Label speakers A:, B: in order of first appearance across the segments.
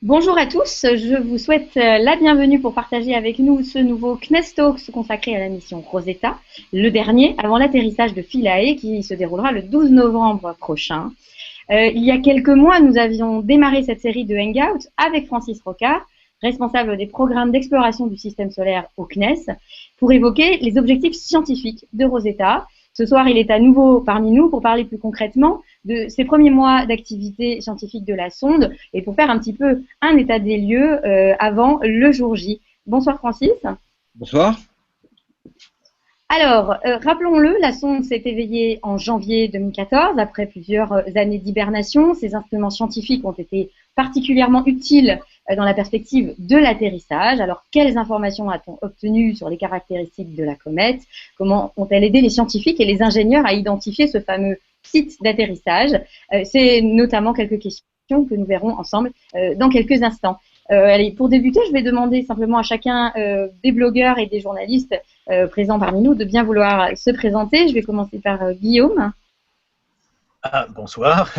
A: Bonjour à tous, je vous souhaite la bienvenue pour partager avec nous ce nouveau CNES Talks consacré à la mission Rosetta, le dernier avant l'atterrissage de Philae qui se déroulera le 12 novembre prochain. Il y a quelques mois, nous avions démarré cette série de Hangouts avec Francis Rocard, responsable des programmes d'exploration du système solaire au CNES, pour évoquer les objectifs scientifiques de Rosetta. Ce soir, il est à nouveau parmi nous pour parler plus concrètement de ces premiers mois d'activité scientifique de la sonde et pour faire un petit peu un état des lieux avant le jour J. Bonsoir Francis.
B: Bonsoir.
A: Alors, rappelons-le, la sonde s'est éveillée en janvier 2014 après plusieurs années d'hibernation. Ces instruments scientifiques ont été particulièrement utiles dans la perspective de l'atterrissage. Alors, quelles informations a-t-on obtenues sur les caractéristiques de la comète? Comment ont-elles aidé les scientifiques et les ingénieurs à identifier ce fameux site d'atterrissage? C'est notamment quelques questions que nous verrons ensemble dans quelques instants. Allez, pour débuter, je vais demander simplement à chacun des blogueurs et des journalistes présents parmi nous de bien vouloir se présenter. Je vais commencer par Guillaume.
C: Bonsoir,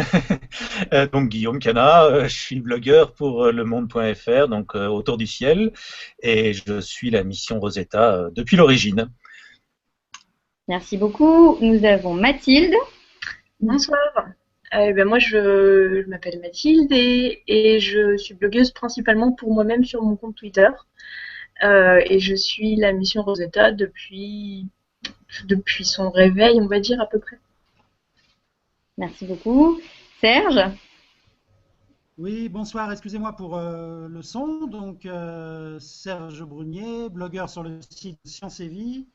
C: donc Guillaume Cana, je suis blogueur pour lemonde.fr, donc autour du ciel, et je suis la mission Rosetta depuis l'origine.
A: Merci beaucoup. Nous avons Mathilde.
D: Bonsoir. Moi, je m'appelle Mathilde et je suis blogueuse principalement pour moi-même sur mon compte Twitter. Et je suis la mission Rosetta depuis son réveil, on va dire, à peu près.
A: Merci beaucoup. Serge?
E: Oui, bonsoir, excusez-moi pour le son. Donc, Serge Brunier, blogueur sur le site Science et Vie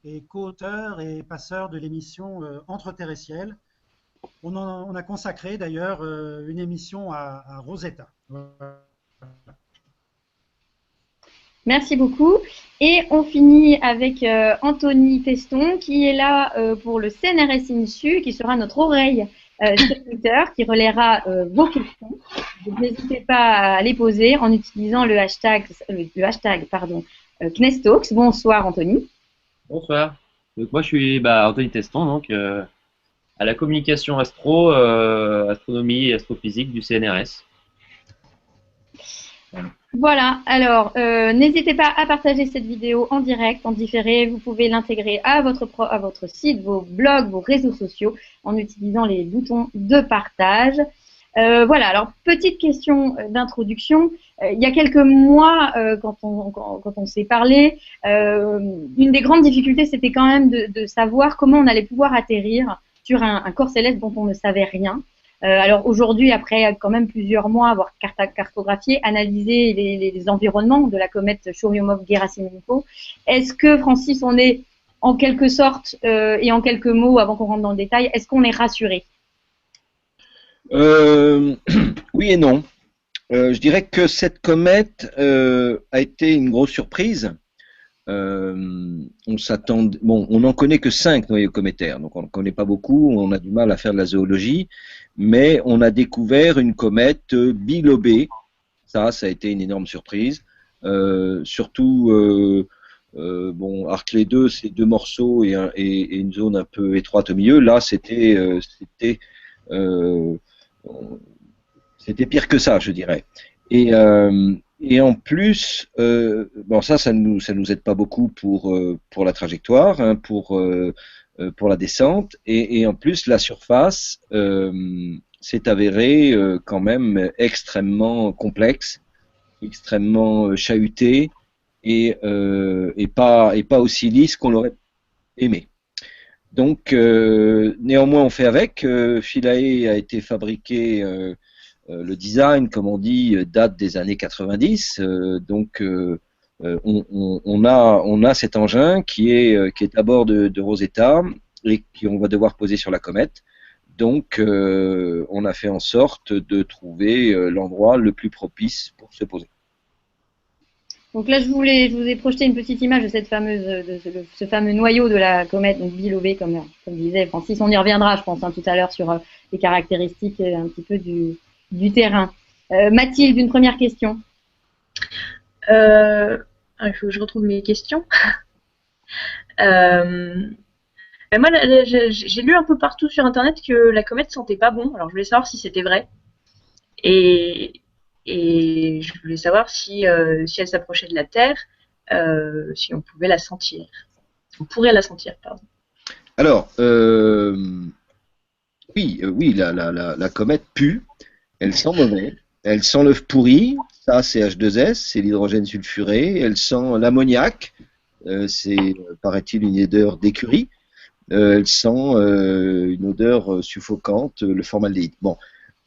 E: et co-auteur et passeur de l'émission Entre Terre et Ciel. On a consacré d'ailleurs une émission à Rosetta. Voilà.
A: Merci beaucoup. Et on finit avec Anthony Teston qui est là pour le CNRS INSU, qui sera notre oreille sur Twitter, qui relaiera vos questions. Donc, n'hésitez pas à les poser en utilisant le hashtag CNES Talks. Bonsoir Anthony.
F: Bonsoir. Donc moi je suis Anthony Teston, donc à la communication astronomie et astrophysique du CNRS.
A: Voilà, alors n'hésitez pas à partager cette vidéo en direct, en différé. Vous pouvez l'intégrer à votre site, vos blogs, vos réseaux sociaux en utilisant les boutons de partage. Voilà, alors petite question d'introduction. Il y a quelques mois, quand on s'est parlé, une des grandes difficultés, c'était quand même de savoir comment on allait pouvoir atterrir sur un corps céleste dont on ne savait rien. Alors aujourd'hui, après quand même plusieurs mois, avoir cartographié, analysé les environnements de la comète Churyumov-Gerasimenko, est-ce que, Francis, on est en quelque sorte, et en quelques mots, avant qu'on rentre dans le détail, est-ce qu'on est rassuré?
B: Oui et non. Je dirais que cette comète a été une grosse surprise. On n'en connaît que 5 noyaux cométaires, donc on ne connaît pas beaucoup, on a du mal à faire de la zoologie, mais on a découvert une comète bilobée. Ça a été une énorme surprise. Surtout, Hartley 2, c'est 2 morceaux et une zone un peu étroite au milieu. Là, c'était pire que ça, je dirais. Et en plus, ça nous aide pas beaucoup pour la trajectoire, hein, pour la descente. Et en plus, la surface s'est avérée quand même extrêmement complexe, extrêmement chahutée et pas aussi lisse qu'on l'aurait aimé. Donc, néanmoins, on fait avec. Philae a été fabriqué. Le design, comme on dit, date des années 90. Donc, on a cet engin qui est à bord de Rosetta et qu'on va devoir poser sur la comète. Donc, on a fait en sorte de trouver l'endroit le plus propice pour se poser.
A: Donc là, je vous ai projeté une petite image de ce fameux noyau de la comète, donc bilobé, comme disait Francis. On y reviendra, je pense, tout à l'heure sur les caractéristiques un petit peu du terrain. Mathilde, une première question.
D: Il faut que je retrouve mes questions. Moi, j'ai lu un peu partout sur Internet que la comète sentait pas bon. Alors, je voulais savoir si c'était vrai. Et, et je voulais savoir si elle s'approchait de la Terre, si on pouvait la sentir. On pourrait la sentir, pardon.
B: Alors, oui, oui, la comète pue, elle sent mauvais, elle sent l'œuf pourri, ça c'est H2S, c'est l'hydrogène sulfuré, elle sent l'ammoniac, c'est, paraît-il, une odeur d'écurie, elle sent une odeur suffocante, le formaldéhyde. Bon,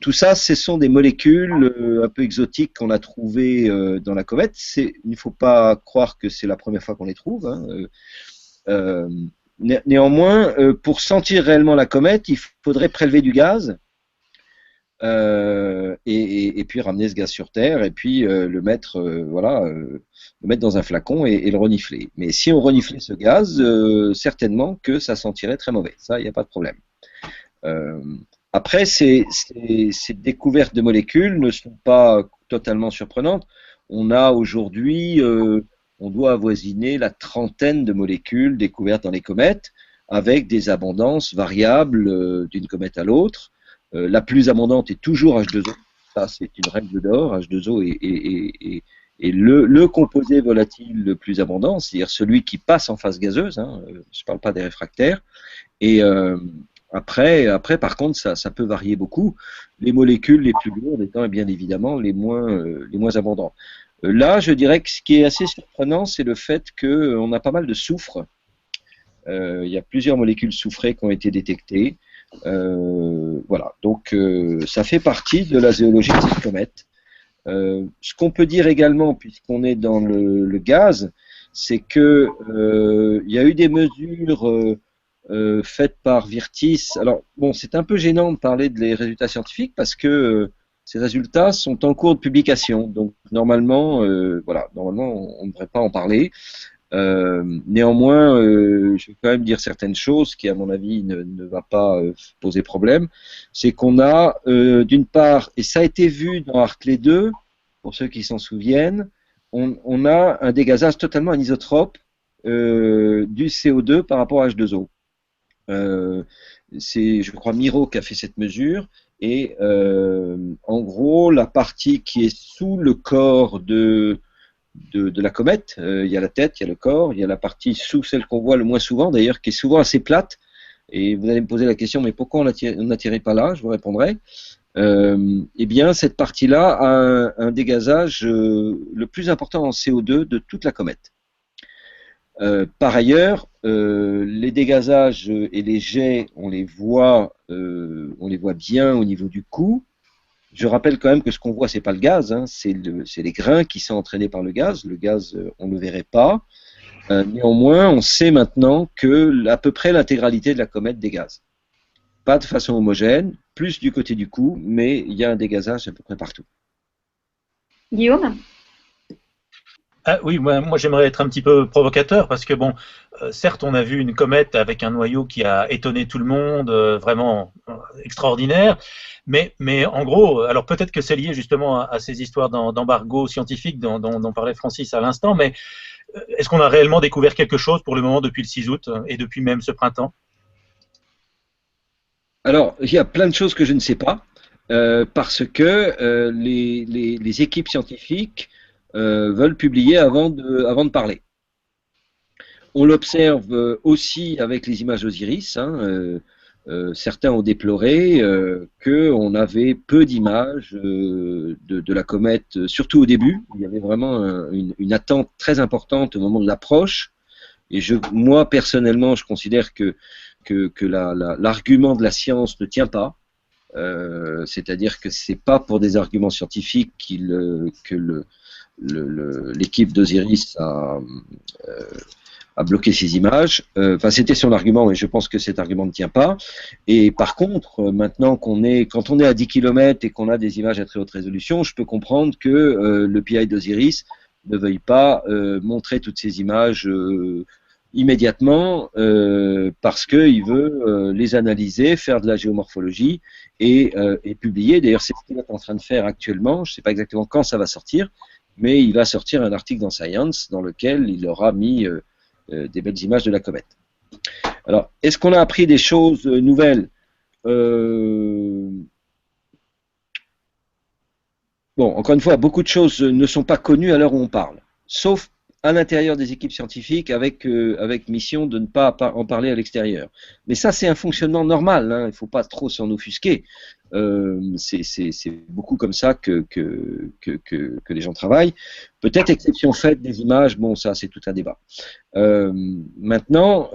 B: tout ça, ce sont des molécules un peu exotiques qu'on a trouvées dans la comète. Il ne faut pas croire que c'est la première fois qu'on les trouve, hein. Euh, Néanmoins, pour sentir réellement la comète, il faudrait prélever du gaz et puis ramener ce gaz sur Terre et puis voilà, le mettre dans un flacon et le renifler. Mais si on reniflait ce gaz, certainement que ça sentirait très mauvais. Ça, il n'y a pas de problème. Après, ces découvertes de molécules ne sont pas totalement surprenantes. On a aujourd'hui, on doit avoisiner la trentaine de molécules découvertes dans les comètes, avec des abondances variables d'une comète à l'autre. La plus abondante est toujours H2O. Ça, c'est une règle d'or. H2O est le composé volatile le plus abondant, c'est-à-dire celui qui passe en phase gazeuse. Hein, je ne parle pas des réfractaires. Et après, par contre, ça peut varier beaucoup. Les molécules les plus lourdes étant bien évidemment les moins abondantes. Là, je dirais que ce qui est assez surprenant, c'est le fait qu'on a pas mal de soufre. Il y a plusieurs molécules soufrées qui ont été détectées. Voilà, donc ça fait partie de la géologie de cette comète. Ce qu'on peut dire également, puisqu'on est dans le gaz, c'est que il y a eu des mesures faites par Virtis. Alors, bon, c'est un peu gênant de parler des résultats scientifiques parce que ces résultats sont en cours de publication. Donc, normalement, voilà, normalement, on ne devrait pas en parler. Néanmoins, je vais quand même dire certaines choses qui, à mon avis, ne va pas poser problème. C'est qu'on a, d'une part, et ça a été vu dans Hartley 2, pour ceux qui s'en souviennent, on a un dégazage totalement anisotrope du CO2 par rapport à H2O. C'est, je crois, Miro qui a fait cette mesure. Et en gros, la partie qui est sous le corps de la comète, il y a la tête, il y a le corps, il y a la partie sous celle qu'on voit le moins souvent, d'ailleurs, qui est souvent assez plate. Et vous allez me poser la question, mais pourquoi on n'attirait pas là? Je vous répondrai. Eh bien, cette partie-là a un dégazage le plus important en CO2 de toute la comète. Par ailleurs, les dégazages et les jets, on les voit bien au niveau du cou. Je rappelle quand même que ce qu'on voit, c'est pas le gaz, hein, c'est les grains qui sont entraînés par le gaz. Le gaz, on ne le verrait pas. Néanmoins, on sait maintenant que à peu près l'intégralité de la comète dégaze. Pas de façon homogène, plus du côté du cou, mais il y a un dégazage à peu près partout.
A: Guillaume?
C: Ah, oui, moi j'aimerais être un petit peu provocateur parce que bon, certes on a vu une comète avec un noyau qui a étonné tout le monde, vraiment extraordinaire, mais en gros, alors peut-être que c'est lié justement à ces histoires d'embargo scientifique dont parlait Francis à l'instant, mais est-ce qu'on a réellement découvert quelque chose pour le moment depuis le 6 août et depuis même ce printemps?
B: Alors, il y a plein de choses que je ne sais pas, parce que les équipes scientifiques veulent publier avant de parler. On l'observe aussi avec les images d'Osiris. Hein, certains ont déploré qu'on avait peu d'images de la comète, surtout au début. Il y avait vraiment une attente très importante au moment de l'approche. Et moi, personnellement, je considère que l'argument de la science ne tient pas. C'est-à-dire que c'est pas pour des arguments scientifiques que l'équipe d'Osiris a bloqué ces images. Enfin, c'était son argument, mais je pense que cet argument ne tient pas. Et par contre, maintenant quand on est à 10 km et qu'on a des images à très haute résolution, je peux comprendre que le PI d'Osiris ne veuille pas montrer toutes ces images immédiatement parce qu'il veut les analyser, faire de la géomorphologie et publier. D'ailleurs, c'est ce qu'il est en train de faire actuellement. Je ne sais pas exactement quand ça va sortir, mais il va sortir un article dans Science dans lequel il aura mis des belles images de la comète. Alors, est-ce qu'on a appris des choses nouvelles? bon, encore une fois, beaucoup de choses ne sont pas connues à l'heure où on parle, sauf à l'intérieur des équipes scientifiques avec mission de ne pas en parler à l'extérieur. Mais ça, c'est un fonctionnement normal, hein, il ne faut pas trop s'en offusquer. C'est beaucoup comme ça que les gens travaillent. Peut-être exception faite des images, bon, ça, c'est tout un débat. Maintenant,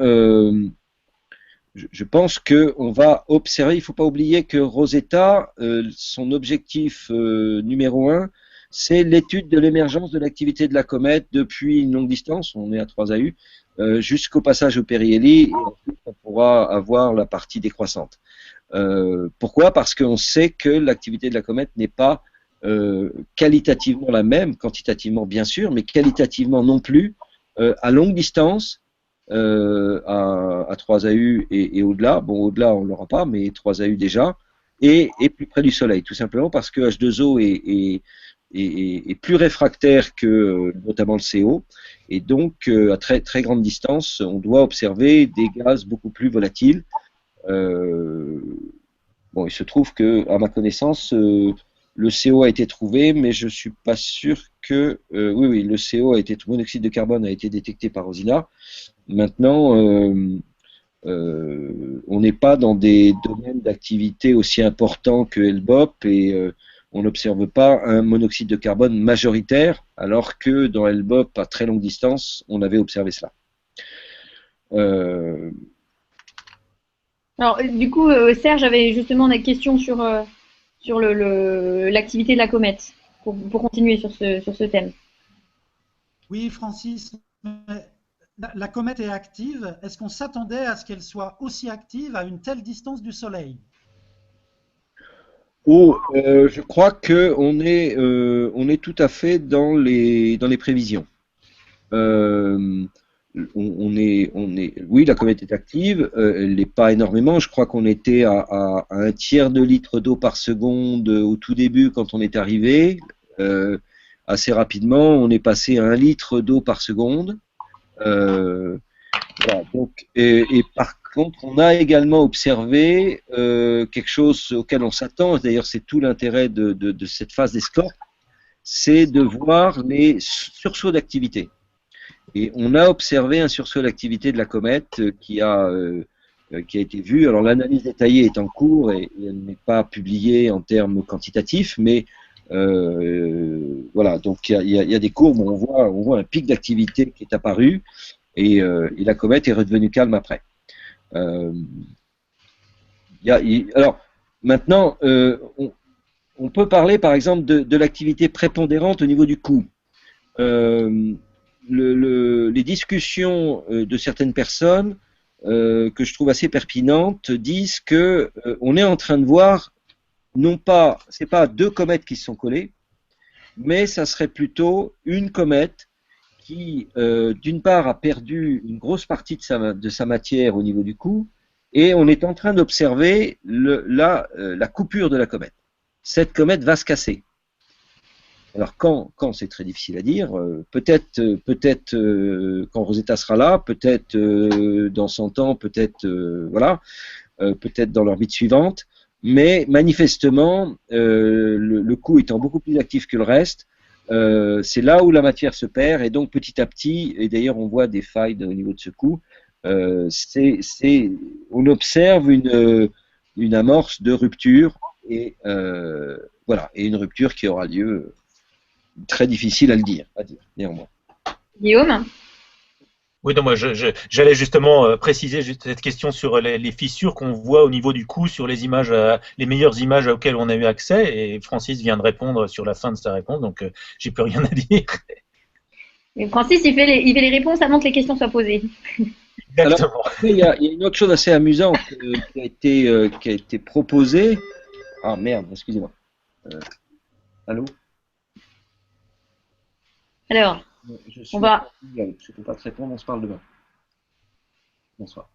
B: je pense qu'on va observer, il ne faut pas oublier que Rosetta, son objectif numéro 1, c'est l'étude de l'émergence de l'activité de la comète depuis une longue distance, on est à 3 AU, jusqu'au passage au périhélie, et ensuite on pourra avoir la partie décroissante. Pourquoi? Parce qu'on sait que l'activité de la comète n'est pas qualitativement la même, quantitativement bien sûr, mais qualitativement non plus, à longue distance, à 3 AU et au-delà. Bon, au-delà on ne l'aura pas, mais 3 AU déjà, et plus près du Soleil, tout simplement parce que H2O est plus réfractaire que notamment le CO, et donc à très, très grande distance, on doit observer des gaz beaucoup plus volatiles. Bon, il se trouve que, à ma connaissance, le CO a été trouvé, mais je suis pas sûr que... oui, le CO a été, monoxyde de carbone a été détecté par Rosina. Maintenant, on n'est pas dans des domaines d'activité aussi importants que LBOP et on n'observe pas un monoxyde de carbone majoritaire, alors que dans LBOP, à très longue distance, on avait observé cela.
A: Alors, du coup, Serge avait justement des questions sur l'activité de la comète, pour continuer sur ce thème.
E: Oui, Francis, la comète est active. Est-ce qu'on s'attendait à ce qu'elle soit aussi active à une telle distance du Soleil?
B: Je crois qu'on est tout à fait dans les prévisions. Oui, la comète est active, elle n'est pas énormément, je crois qu'on était à 1/3 de litre d'eau par seconde au tout début quand on est arrivé. Assez rapidement, on est passé à 1 litre d'eau par seconde. Voilà, donc, et par contre, on a également observé quelque chose auquel on s'attend, d'ailleurs c'est tout l'intérêt de cette phase d'escorte, c'est de voir les sursauts d'activité. Et on a observé un sursaut d'activité de la comète qui a été vu. Alors l'analyse détaillée est en cours et elle n'est pas publiée en termes quantitatifs, mais voilà. Donc il y a des courbes où on voit un pic d'activité qui est apparu et la comète est redevenue calme après. Alors maintenant, on peut parler par exemple de l'activité prépondérante au niveau du cou. Les discussions de certaines personnes que je trouve assez pertinentes disent que on est en train de voir, non pas, c'est pas 2 comètes qui se sont collées, mais ça serait plutôt une comète qui, d'une part, a perdu une grosse partie de sa matière au niveau du cou, et on est en train d'observer la coupure de la comète. Cette comète va se casser. Alors quand c'est très difficile à dire, peut-être quand Rosetta sera là, peut-être dans 100 ans, peut-être voilà, peut-être dans l'orbite suivante, mais manifestement le cou étant beaucoup plus actif que le reste, c'est là où la matière se perd et donc petit à petit, et d'ailleurs on voit des failles au niveau de ce cou, on observe une amorce de rupture et voilà, et une rupture qui aura lieu. Très difficile à dire néanmoins.
A: Guillaume?
C: Oui, non, moi j'allais justement préciser cette question sur les fissures qu'on voit au niveau du cou sur les images, les meilleures images auxquelles on a eu accès, et Francis vient de répondre sur la fin de sa réponse, donc j'ai plus rien à dire.
A: Et Francis, il fait les réponses avant que les questions soient posées.
C: Exactement.
B: Alors, il y a une autre chose assez amusante qui a été proposée. Ah merde, excusez-moi. Allô?
A: Alors, on va...
B: Je ne peux pas te répondre, on se parle demain. Bonsoir.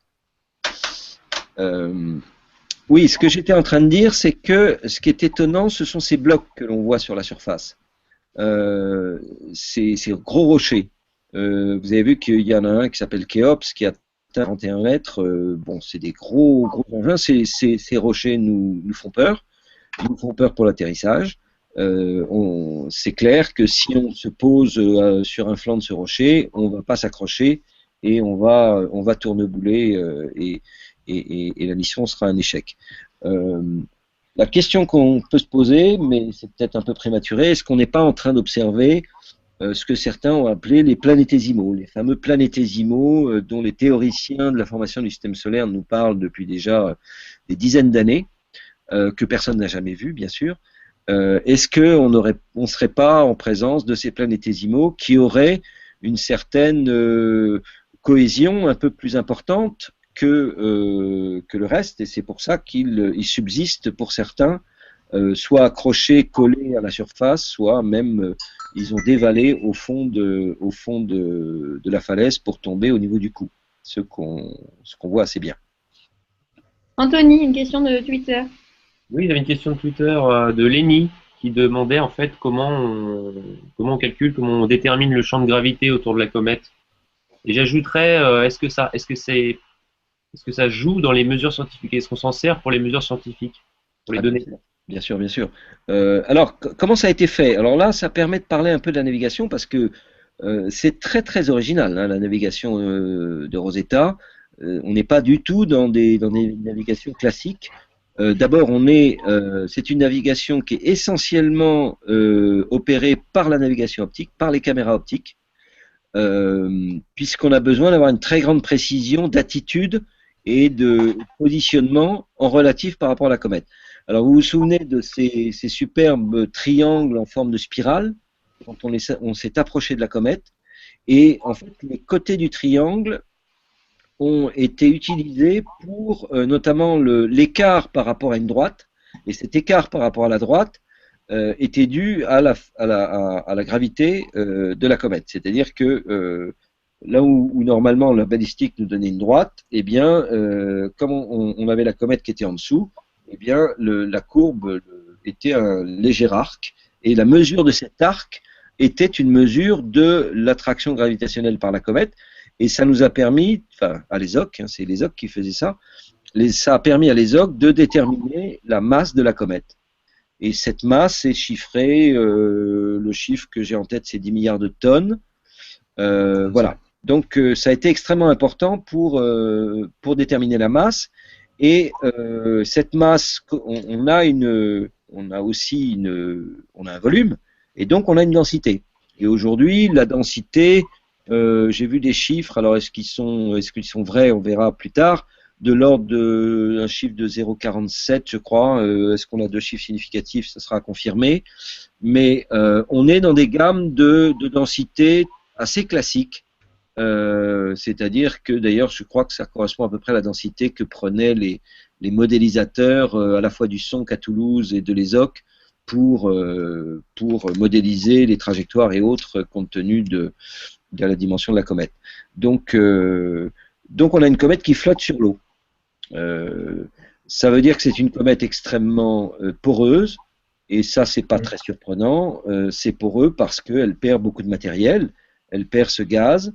B: Oui, ce que j'étais en train de dire, c'est que ce qui est étonnant, ce sont ces blocs que l'on voit sur la surface. Ces gros rochers. Vous avez vu qu'il y en a un qui s'appelle Khéops, qui a 41 mètres. Bon, c'est des gros engins. Ces rochers nous font peur. Ils nous font peur pour l'atterrissage. c'est clair que si on se pose sur un flanc de ce rocher, on ne va pas s'accrocher et on va tournebouler et la mission sera un échec. La question qu'on peut se poser, mais c'est peut-être un peu prématuré, est-ce qu'on n'est pas en train d'observer ce que certains ont appelé les planétésimaux, les fameux planétésimaux dont les théoriciens de la formation du système solaire nous parlent depuis déjà des dizaines d'années, que personne n'a jamais vu, bien sûr. Est-ce qu'on ne serait pas en présence de ces planétésimaux qui auraient une certaine cohésion un peu plus importante que le reste, et c'est pour ça qu'ils subsistent pour certains, soit accrochés, collés à la surface, soit même ils ont dévalé au fond de la falaise pour tomber au niveau du cou, ce qu'on voit assez bien.
A: Anthony, une question de Twitter.
F: Oui, il y avait une question de Twitter de Lenny qui demandait en fait comment on calcule, comment on détermine le champ de gravité autour de la comète. Et j'ajouterais, est-ce que ça joue dans les mesures scientifiques? Est-ce qu'on s'en sert pour les mesures scientifiques, pour les données?
B: Bien sûr, bien sûr. Alors, comment ça a été fait? Alors là, ça permet de parler un peu de la navigation parce que c'est très très original, hein, la navigation de Rosetta. On n'est pas du tout dans des navigations classiques. D'abord, c'est une navigation qui est essentiellement opérée par la navigation optique, par les caméras optiques, puisqu'on a besoin d'avoir une très grande précision d'attitude et de positionnement en relatif par rapport à la comète. Alors, vous vous souvenez de ces superbes triangles en forme de spirale quand on s'est approché de la comète, et en fait, les côtés du triangle ont été utilisés pour notamment l'écart par rapport à une droite, et cet écart par rapport à la droite était dû à la gravité de la comète. C'est-à-dire que là où normalement la balistique nous donnait une droite, eh bien, comme on avait la comète qui était en dessous, eh bien, la courbe était un léger arc, et la mesure de cet arc était une mesure de l'attraction gravitationnelle par la comète. Et ça nous a permis, enfin à l'ESOC, hein, c'est l'ESOC qui faisait ça, ça a permis à l'ESOC de déterminer la masse de la comète. Et cette masse est chiffrée, le chiffre que j'ai en tête c'est 10 milliards de tonnes. Voilà. Donc ça a été extrêmement important pour déterminer la masse. Et cette masse, on a un volume, et donc on a une densité. Et aujourd'hui, la densité, j'ai vu des chiffres, alors est-ce qu'ils sont vrais, on verra plus tard, de l'ordre d'un chiffre de 0,47 je crois, est-ce qu'on a deux chiffres significatifs, ça sera confirmé, mais on est dans des gammes de densité assez classiques, c'est-à-dire que d'ailleurs je crois que ça correspond à peu près à la densité que prenaient les modélisateurs à la fois du SONC à Toulouse et de l'ESOC pour modéliser les trajectoires et autres compte tenu de la dimension de la comète. Donc on a une comète qui flotte sur l'eau. Ça veut dire que c'est une comète extrêmement poreuse, et ça c'est pas très surprenant. C'est poreux parce qu'elle perd beaucoup de matériel, elle perd ce gaz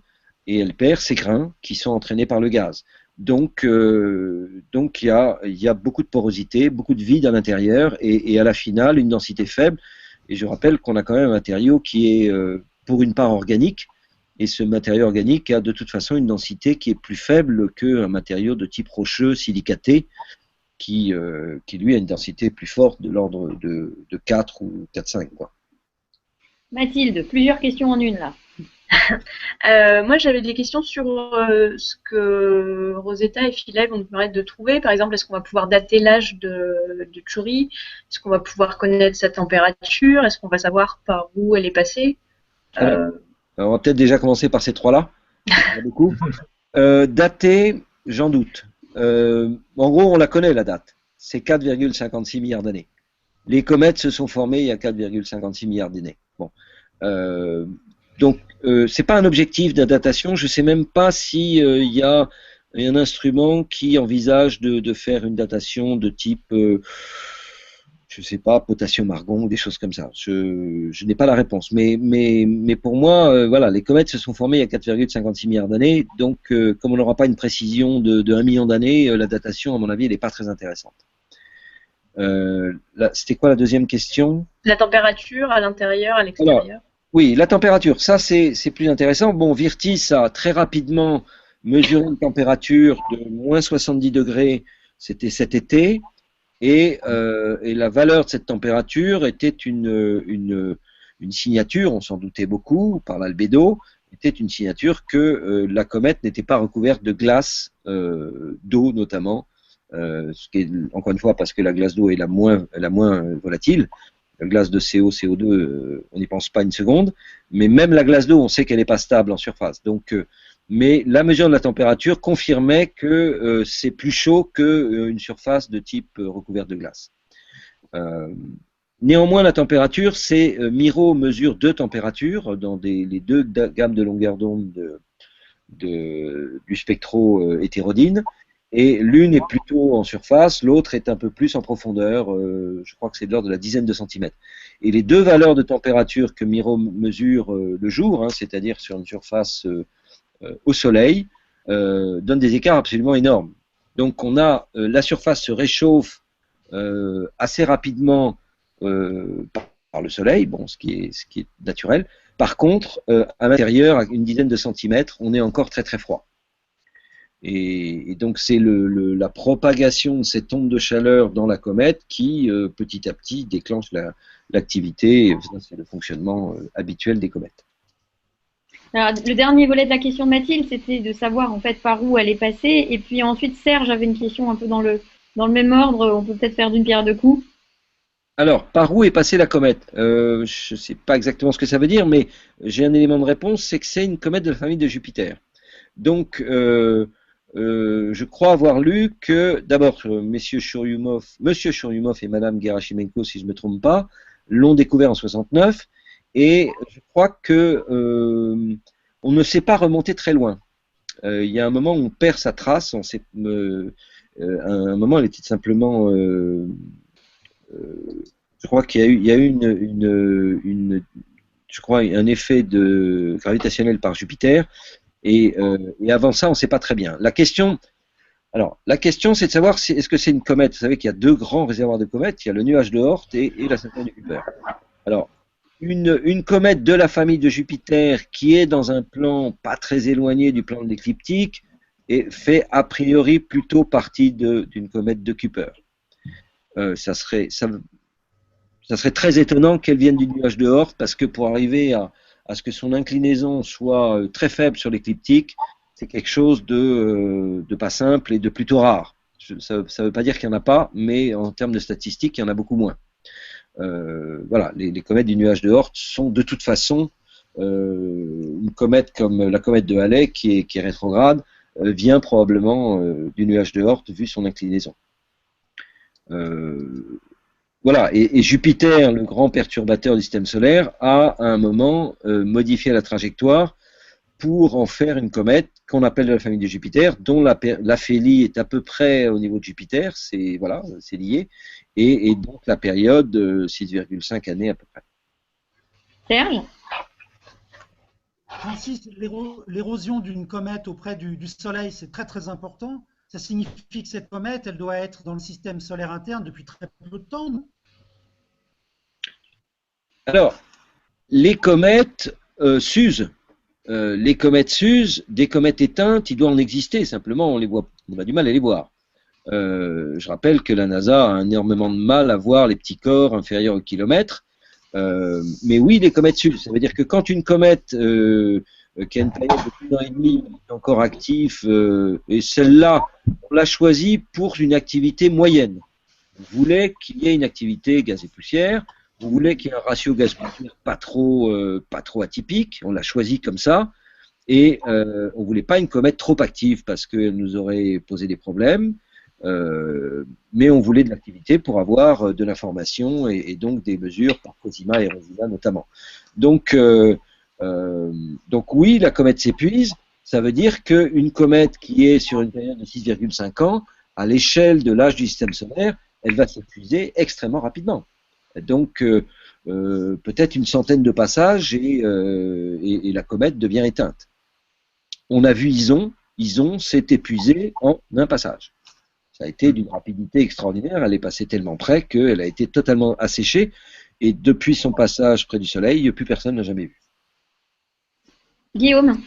B: et elle perd ces grains qui sont entraînés par le gaz. Donc il y a beaucoup de porosité, beaucoup de vide à l'intérieur, et à la finale une densité faible. Et je rappelle qu'on a quand même un matériau qui est pour une part organique, et ce matériau organique a de toute façon une densité qui est plus faible qu'un matériau de type rocheux, silicaté, qui lui a une densité plus forte de l'ordre de 4 ou 4,5 quoi.
A: Mathilde, plusieurs questions en une là.
D: Moi, j'avais des questions sur ce que Rosetta et Philae vont nous permettre de trouver. Par exemple, est-ce qu'on va pouvoir dater l'âge de Tchouri? Est-ce qu'on va pouvoir connaître sa température? Est-ce qu'on va savoir par où elle est passée?
B: Alors, on va peut-être déjà commencer par ces trois-là. Dater, j'en doute. En gros, on la connaît la date. C'est 4,56 milliards d'années. Les comètes se sont formées il y a 4,56 milliards d'années. Bon. Donc, c'est pas un objectif de datation. Je sais même pas si il y a un instrument qui envisage de faire une datation de type, je sais pas, potassium-argon ou des choses comme ça. Je n'ai pas la réponse. Mais pour moi, voilà, les comètes se sont formées il y a 4,56 milliards d'années. Donc, comme on n'aura pas une précision de 1 million d'années, la datation, à mon avis, elle n'est pas très intéressante. C'était quoi la deuxième question?
D: La température à l'intérieur, à l'extérieur.
B: Oui, la température, ça c'est plus intéressant. Bon, Virtis a très rapidement mesuré une température de moins 70 degrés, c'était cet été, et la valeur de cette température était une signature, on s'en doutait beaucoup par l'albédo, était une signature que la comète n'était pas recouverte de glace, d'eau notamment, ce qui est encore une fois parce que la glace d'eau est la moins volatile. La glace de CO, CO2, on n'y pense pas une seconde, mais même la glace d'eau, on sait qu'elle n'est pas stable en surface. Donc, mais la mesure de la température confirmait que c'est plus chaud qu'une surface de type recouverte de glace. Néanmoins, la température, Miro mesure deux températures dans les deux gammes de longueur d'onde du spectro hétérodyne. Et l'une est plutôt en surface, l'autre est un peu plus en profondeur, je crois que c'est de l'ordre de la dizaine de centimètres. Et les deux valeurs de température que Miro mesure le jour, hein, c'est-à-dire sur une surface au soleil, donnent des écarts absolument énormes. Donc on a la surface se réchauffe assez rapidement par le soleil, bon, ce qui est naturel. Par contre, à l'intérieur, à une dizaine de centimètres, on est encore très très froid. Et donc c'est la propagation de cette onde de chaleur dans la comète qui, petit à petit, déclenche l'activité. C'est le fonctionnement habituel des comètes.
A: Alors, le dernier volet de la question de Mathilde, c'était de savoir en fait par où elle est passée. Et puis ensuite, Serge avait une question un peu dans le même ordre. On peut peut-être faire d'une pierre deux coups.
B: Alors, par où est passée la comète? Je ne sais pas exactement ce que ça veut dire, mais j'ai un élément de réponse, c'est que c'est une comète de la famille de Jupiter. Donc, je crois avoir lu que, d'abord, monsieur Churyumov et madame Gerasimenko, si je ne me trompe pas, l'ont découvert en 69, et je crois que on ne s'est pas remonté très loin. Il y a un moment où on perd sa trace, à un moment, elle était simplement... je crois qu'il y a eu je crois, un effet gravitationnel par Jupiter, et avant ça, on ne sait pas très bien. La question, c'est de savoir est-ce que c'est une comète. Vous savez qu'il y a deux grands réservoirs de comètes, il y a le nuage de Oort et la Saturne de Kuiper. Alors, une comète de la famille de Jupiter qui est dans un plan pas très éloigné du plan de l'écliptique et fait a priori plutôt partie d'une comète de Kuiper. Ça serait très étonnant qu'elle vienne du nuage de Oort, parce que pour arriver à ce que son inclinaison soit très faible sur l'écliptique, c'est quelque chose de pas simple et de plutôt rare. Ça ne veut pas dire qu'il n'y en a pas, mais en termes de statistiques, il y en a beaucoup moins. Voilà, les comètes du nuage de Oort sont de toute façon une comète comme la comète de Halley qui est rétrograde, vient probablement du nuage de Oort vu son inclinaison. Voilà, et Jupiter, le grand perturbateur du système solaire, a à un moment modifié la trajectoire pour en faire une comète qu'on appelle de la famille de Jupiter, dont l'aphélie est à peu près au niveau de Jupiter, c'est lié, et donc la période 6,5 années à peu près.
A: Serge?
E: Francis, l'érosion d'une comète auprès du Soleil, c'est très très important. Ça signifie que cette comète, elle doit être dans le système solaire interne depuis très peu de temps, non?
B: Alors, les comètes s'usent. Les comètes s'usent, des comètes éteintes, il doit en exister, simplement on a du mal à les voir. Je rappelle que la NASA a énormément de mal à voir les petits corps inférieurs au kilomètre. Mais oui, les comètes s'usent. Ça veut dire que quand une comète qui a une période de 1 an et demi est encore active, et celle-là, on l'a choisie pour une activité moyenne. Vous voulez qu'il y ait une activité gaz et poussière, vous voulez qu'il y ait un ratio gaz-poussière pas trop atypique, on l'a choisi comme ça, et on ne voulait pas une comète trop active parce qu'elle nous aurait posé des problèmes, mais on voulait de l'activité pour avoir de l'information et donc des mesures par Cosima et Rosina notamment. Donc oui, la comète s'épuise. Ça veut dire qu'une comète qui est sur une période de 6,5 ans, à l'échelle de l'âge du système solaire, elle va s'épuiser extrêmement rapidement. Donc peut-être une centaine de passages et la comète devient éteinte. On a vu Ison s'est épuisé en un passage. Ça a été d'une rapidité extraordinaire. Elle est passée tellement près qu'elle a été totalement asséchée. Et depuis son passage près du Soleil, plus personne n'a jamais vu.
A: Guillaume.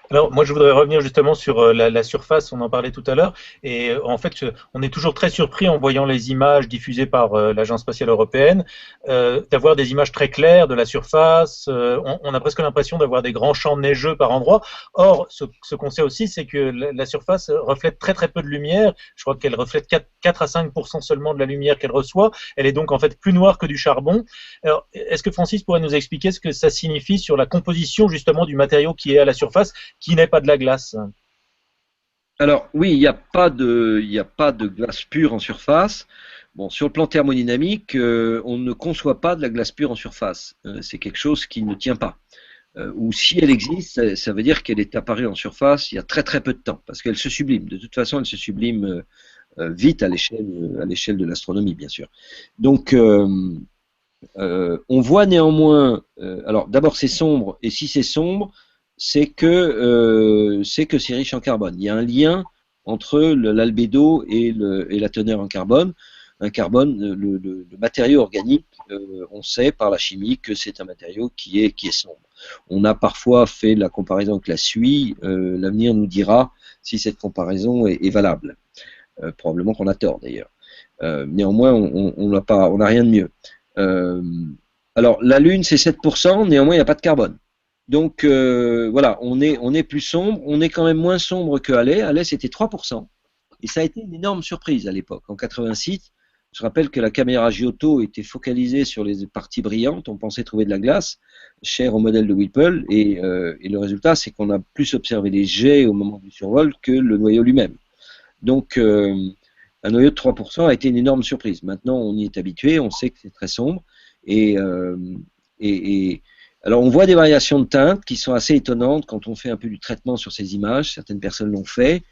C: Alors, moi, je voudrais revenir justement sur la surface, on en parlait tout à l'heure, et en fait, on est toujours très surpris en voyant les images diffusées par l'Agence spatiale européenne, d'avoir des images très claires de la surface, on a presque l'impression d'avoir des grands champs neigeux par endroits. Or, ce qu'on sait aussi, c'est que la surface reflète très très peu de lumière, je crois qu'elle reflète 4 à 5% seulement de la lumière qu'elle reçoit, elle est donc en fait plus noire que du charbon. Alors, est-ce que Francis pourrait nous expliquer ce que ça signifie sur la composition justement du matériau qui est à la surface, qui n'est pas de la glace?
B: Alors oui, il n'y a pas de glace pure en surface. Bon, sur le plan thermodynamique, on ne conçoit pas de la glace pure en surface. C'est quelque chose qui ne tient pas. Ou si elle existe, ça veut dire qu'elle est apparue en surface il y a très très peu de temps, parce qu'elle se sublime. De toute façon, elle se sublime vite à l'échelle de l'astronomie, bien sûr. Donc, on voit néanmoins. Alors, d'abord, c'est sombre, et si c'est sombre, c'est que c'est riche en carbone. Il y a un lien entre l'albédo et la teneur en carbone. Un carbone, le matériau organique, on sait par la chimie que c'est un matériau qui est sombre. On a parfois fait la comparaison avec la suie. L'avenir nous dira si cette comparaison est valable. Probablement qu'on a tort d'ailleurs. Néanmoins, on n'a rien de mieux. Alors, la Lune, c'est 7%, néanmoins, il n'y a pas de carbone. Donc voilà, on est plus sombre, on est quand même moins sombre que Halley. Halley c'était 3%. Et ça a été une énorme surprise à l'époque. En 86, je rappelle que la caméra Giotto était focalisée sur les parties brillantes, on pensait trouver de la glace, chère au modèle de Whipple, et le résultat c'est qu'on a plus observé les jets au moment du survol que le noyau lui-même. Donc un noyau de 3% a été une énorme surprise. Maintenant on y est habitué, on sait que c'est très sombre, et alors on voit des variations de teintes qui sont assez étonnantes quand on fait un peu du traitement sur ces images, certaines personnes l'ont fait,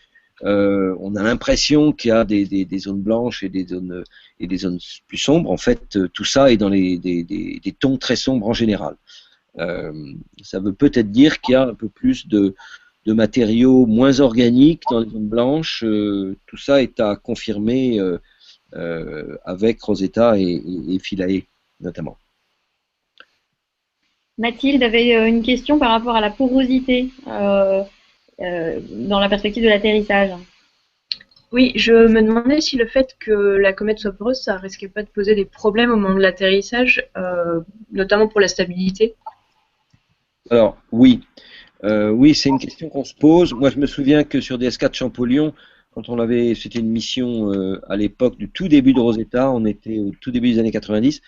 B: on a l'impression qu'il y a des zones blanches et des zones plus sombres, en fait tout ça est dans des tons très sombres en général. Ça veut peut-être dire qu'il y a un peu plus de matériaux moins organiques dans les zones blanches, tout ça est à confirmer avec Rosetta et Philae notamment.
A: Mathilde avait une question par rapport à la porosité dans la perspective de l'atterrissage.
D: Oui, je me demandais si le fait que la comète soit poreuse, ça risquait pas de poser des problèmes au moment de l'atterrissage, notamment pour la stabilité.
B: Alors oui, oui, c'est une question qu'on se pose. Moi, je me souviens que sur DS4 Champollion, quand c'était une mission à l'époque du tout début de Rosetta, on était au tout début des années 90.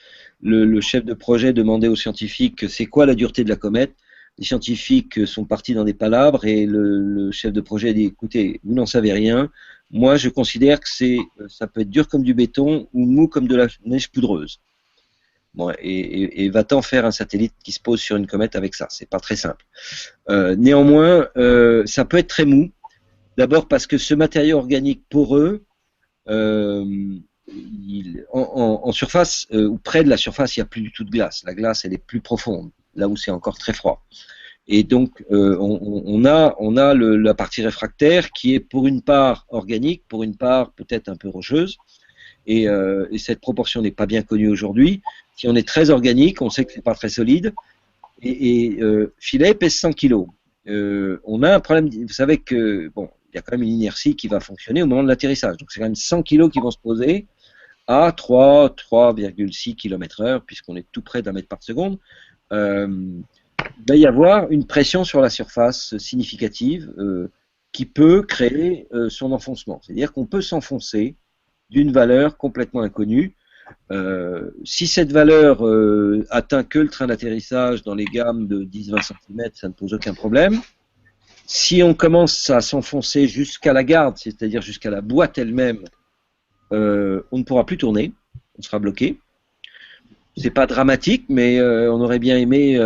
B: Le chef de projet demandait aux scientifiques c'est quoi la dureté de la comète. Les scientifiques sont partis dans des palabres et le chef de projet a dit écoutez, vous n'en savez rien. Moi, je considère que ça peut être dur comme du béton ou mou comme de la neige poudreuse. Bon, et va-t-on faire un satellite qui se pose sur une comète avec ça? C'est pas très simple. Néanmoins, ça peut être très mou. D'abord parce que ce matériau organique poreux, en surface, ou près de la surface, il n'y a plus du tout de glace. La glace, elle est plus profonde, là où c'est encore très froid. Et donc, on a la partie réfractaire qui est pour une part organique, pour une part peut-être un peu rocheuse. Et cette proportion n'est pas bien connue aujourd'hui. Si on est très organique, on sait que c'est pas très solide. Et Philae pèse 100 kg. On a un problème. Vous savez que bon, il y a quand même une inertie qui va fonctionner au moment de l'atterrissage. Donc c'est quand même 100 kg qui vont se poser à 3,6 km/h, puisqu'on est tout près d'un mètre par seconde. Il va y avoir une pression sur la surface significative qui peut créer son enfoncement. C'est-à-dire qu'on peut s'enfoncer d'une valeur complètement inconnue. Si cette valeur atteint que le train d'atterrissage dans les gammes de 10-20 cm, ça ne pose aucun problème. Si on commence à s'enfoncer jusqu'à la garde, c'est-à-dire jusqu'à la boîte elle-même, on ne pourra plus tourner, on sera bloqué. C'est pas dramatique, mais on aurait bien aimé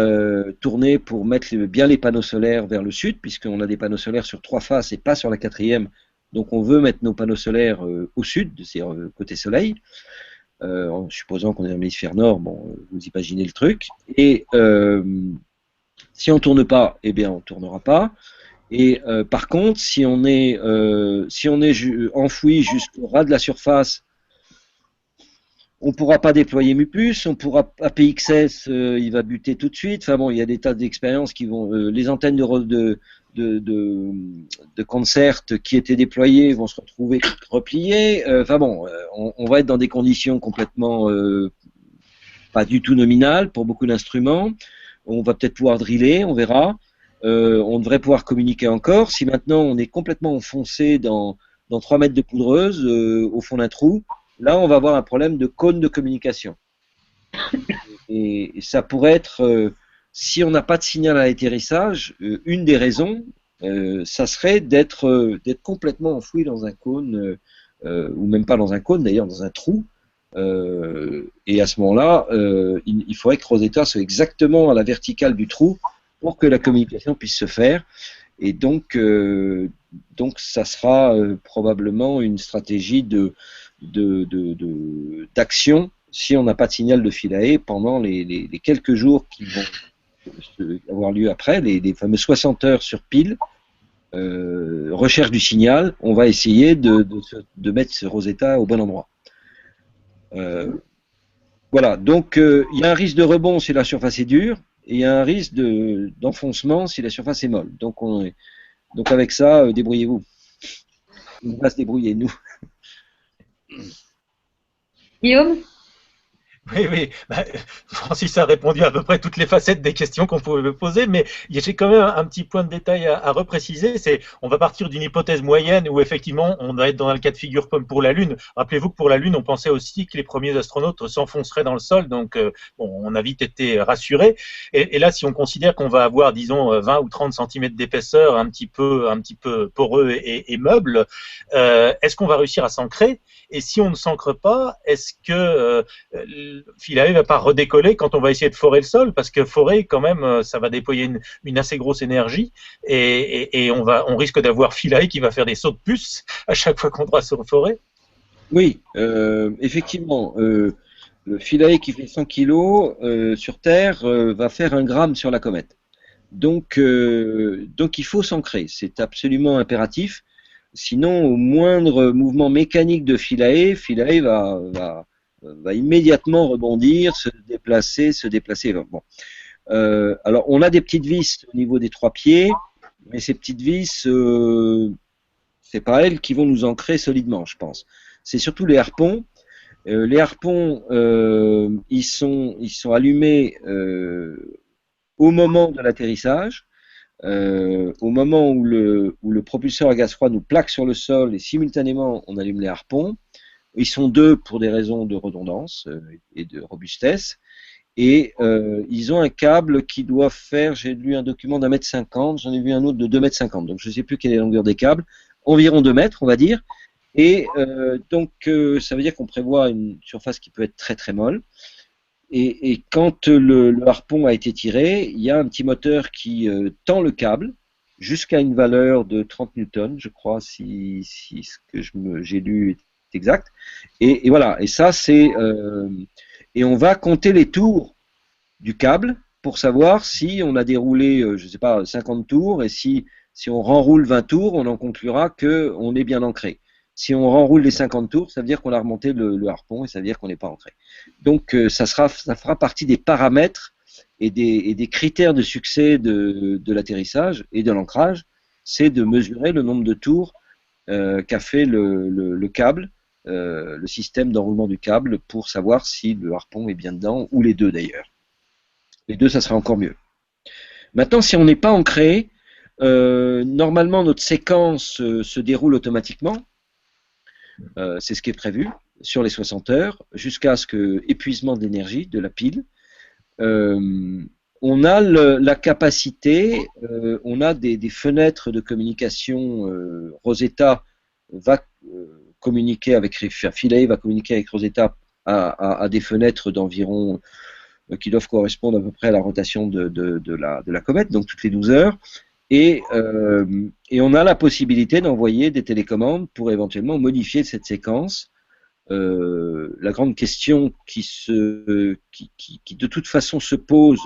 B: tourner pour mettre bien les panneaux solaires vers le sud, puisqu'on a des panneaux solaires sur 3 faces et pas sur la 4e. Donc on veut mettre nos panneaux solaires au sud, c'est côté soleil, en supposant qu'on est dans l'hémisphère nord, bon, vous imaginez le truc. Et si on ne tourne pas, eh bien on ne tournera pas. Et par contre, si on est enfoui jusqu'au ras de la surface, on ne pourra pas déployer MUPUS, on pourra APXS, il va buter tout de suite. Enfin bon, il y a des tas d'expériences qui vont. Les antennes de concert qui étaient déployées vont se retrouver repliées. Enfin bon, on va être dans des conditions complètement pas du tout nominales pour beaucoup d'instruments. On va peut-être pouvoir driller, on verra. On devrait pouvoir communiquer encore. Si maintenant on est complètement enfoncé dans 3 mètres de poudreuse au fond d'un trou, là on va avoir un problème de cône de communication. Et ça pourrait être, si on n'a pas de signal à l'atterrissage, une des raisons, ça serait d'être complètement enfoui dans un cône, ou même pas dans un cône d'ailleurs, dans un trou. Et à ce moment-là, il faudrait que Rosetta soit exactement à la verticale du trou pour que la communication puisse se faire. Et donc ça sera probablement une stratégie d'action si on n'a pas de signal de Philae pendant les quelques jours qui vont avoir lieu après, les fameux 60 heures sur pile. Recherche du signal, on va essayer de mettre ce Rosetta au bon endroit. Voilà, donc il y a un risque de rebond si la surface est dure, et il y a un risque d'enfoncement si la surface est molle. Donc avec ça, débrouillez-vous. On va se débrouiller, nous.
A: Guillaume?
C: Oui, oui. Francis a répondu à peu près toutes les facettes des questions qu'on pouvait me poser, mais j'ai quand même un petit point de détail à repréciser. C'est, on va partir d'une hypothèse moyenne où effectivement on va être dans le cas de figure comme pour la Lune. Rappelez-vous que pour la Lune, on pensait aussi que les premiers astronautes s'enfonceraient dans le sol, donc bon, on a vite été rassurés. Et là, si on considère qu'on va avoir, disons, 20 ou 30 cm d'épaisseur, un petit peu poreux et meuble, est-ce qu'on va réussir à s'ancrer? Et si on ne s'ancre pas, est-ce que Philae va pas redécoller quand on va essayer de forer le sol, parce que forer quand même ça va déployer une assez grosse énergie et on risque d'avoir Philae qui va faire des sauts de puce à chaque fois qu'on doit se forer.
B: Oui, effectivement, le Philae qui fait 100 kg sur Terre va faire 1 gramme sur la comète. Donc il faut s'ancrer, c'est absolument impératif. Sinon, au moindre mouvement mécanique de Philae va immédiatement rebondir, se déplacer. Bon. Alors, on a des petites vis au niveau des 3 pieds, mais ces petites vis, c'est pas elles qui vont nous ancrer solidement, je pense. C'est surtout les harpons. Les harpons, ils sont allumés au moment de l'atterrissage. Au moment où le propulseur à gaz froid nous plaque sur le sol et simultanément on allume les harpons. Ils sont 2 pour des raisons de redondance et de robustesse. Et ils ont un câble qui doit faire, j'ai lu un document d'1,50 m, j'en ai vu un autre de 2,50 m. Donc je ne sais plus quelle est la longueur des câbles, environ 2 mètres on va dire. Et donc ça veut dire qu'on prévoit une surface qui peut être très très molle. Et quand le harpon a été tiré, il y a un petit moteur qui tend le câble jusqu'à une valeur de 30 newtons, je crois, si ce que j'ai lu est exact. Et voilà, et ça c'est... et on va compter les tours du câble pour savoir si on a déroulé, je ne sais pas, 50 tours, et si on renroule 20 tours, on en conclura qu'on est bien ancré. Si on renroule les 50 tours, ça veut dire qu'on a remonté le harpon et ça veut dire qu'on n'est pas ancré. Donc ça fera partie des paramètres et des critères de succès de l'atterrissage et de l'ancrage, c'est de mesurer le nombre de tours qu'a fait le câble, le système d'enroulement du câble, pour savoir si le harpon est bien dedans, ou les deux d'ailleurs. Les deux, ça sera encore mieux. Maintenant, si on n'est pas ancré, normalement notre séquence se déroule automatiquement. C'est ce qui est prévu sur les 60 heures, jusqu'à ce que épuisement d'énergie de la pile. On a la capacité, on a des fenêtres de communication. Rosetta va communiquer avec Philae, va communiquer avec Rosetta à des fenêtres d'environ qui doivent correspondre à peu près à la rotation de la comète, donc toutes les 12 heures. Et on a la possibilité d'envoyer des télécommandes pour éventuellement modifier cette séquence. La grande question qui de toute façon se pose,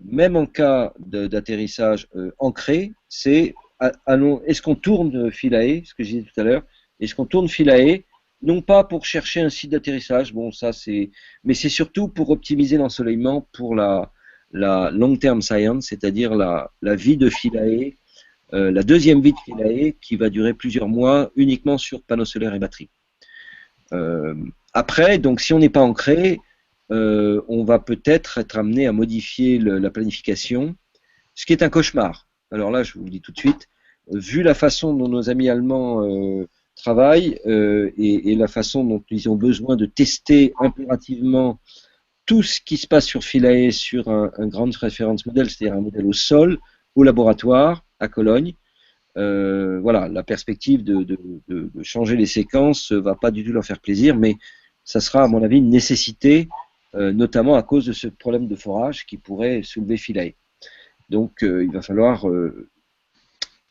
B: même en cas d'atterrissage ancré, c'est est-ce qu'on tourne Philae, ce que je disais tout à l'heure, est-ce qu'on tourne Philae, non pas pour chercher un site d'atterrissage, bon ça c'est, mais c'est surtout pour optimiser l'ensoleillement pour la long-term science, c'est-à-dire la vie de Philae, la deuxième vie de Philae qui va durer plusieurs mois uniquement sur panneaux solaires et batteries. Après, donc si on n'est pas ancré, on va peut-être être amené à modifier la planification, ce qui est un cauchemar. Alors là, je vous le dis tout de suite, vu la façon dont nos amis allemands travaillent et la façon dont ils ont besoin de tester impérativement tout ce qui se passe sur Philae sur un grand reference model, c'est-à-dire un modèle au sol, au laboratoire, à Cologne. Voilà, la perspective de changer les séquences va pas du tout leur faire plaisir, mais ça sera à mon avis une nécessité, notamment à cause de ce problème de forage qui pourrait soulever Philae. Donc il va falloir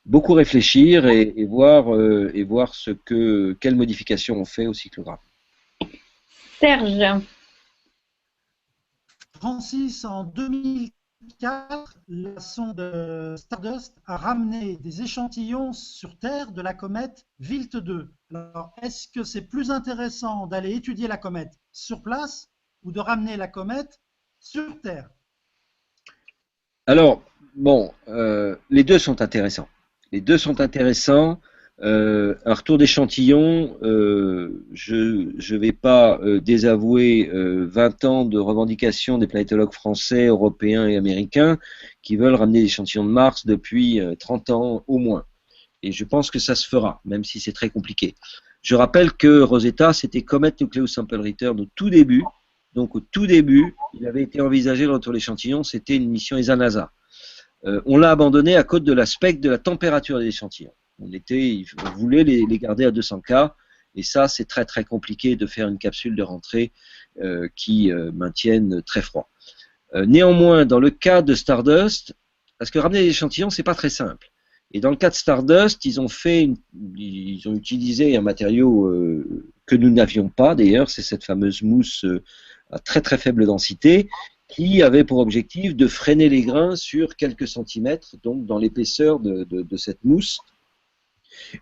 B: beaucoup réfléchir et voir quelles modifications on fait au cyclographe.
A: Serge.
E: Francis, en 2004, la sonde Stardust a ramené des échantillons sur Terre de la comète Wild 2. Alors, est-ce que c'est plus intéressant d'aller étudier la comète sur place ou de ramener la comète sur Terre?
B: Alors, bon, les deux sont intéressants. Les deux sont intéressants. Un retour d'échantillon, je ne vais pas désavouer 20 ans de revendication des planétologues français, européens et américains qui veulent ramener des échantillons de Mars depuis 30 ans au moins. Et je pense que ça se fera, même si c'est très compliqué. Je rappelle que Rosetta, c'était Comet Nucleus Sample Return au tout début. Donc au tout début, il avait été envisagé le retour d'échantillon, c'était une mission ESA-NASA. On l'a abandonné à cause de l'aspect de la température des échantillons. On voulait les garder à 200 K, et ça c'est très très compliqué de faire une capsule de rentrée qui maintienne très froid. Néanmoins, dans le cas de Stardust, parce que ramener des échantillons c'est pas très simple. Et dans le cas de Stardust, ils ont utilisé un matériau que nous n'avions pas d'ailleurs, c'est cette fameuse mousse à très très faible densité, qui avait pour objectif de freiner les grains sur quelques centimètres, donc dans l'épaisseur de cette mousse.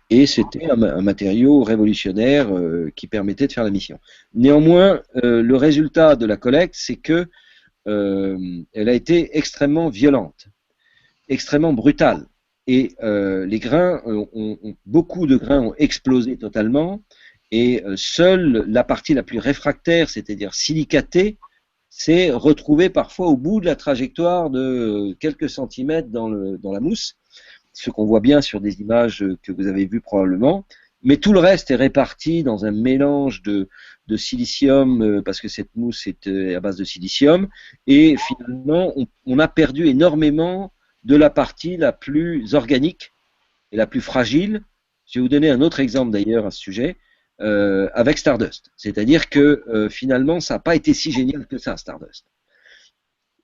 B: Et c'était un matériau révolutionnaire qui permettait de faire la mission. Néanmoins, le résultat de la collecte, c'est que elle a été extrêmement violente, extrêmement brutale. Et les grains, beaucoup de grains ont explosé totalement, et seule la partie la plus réfractaire, c'est-à-dire silicatée, s'est retrouvée parfois au bout de la trajectoire de quelques centimètres dans la mousse, ce qu'on voit bien sur des images que vous avez vues probablement, mais tout le reste est réparti dans un mélange de silicium, parce que cette mousse est à base de silicium, et finalement on a perdu énormément de la partie la plus organique et la plus fragile. Je vais vous donner un autre exemple d'ailleurs à ce sujet, avec Stardust. C'est-à-dire que finalement ça n'a pas été si génial que ça, Stardust.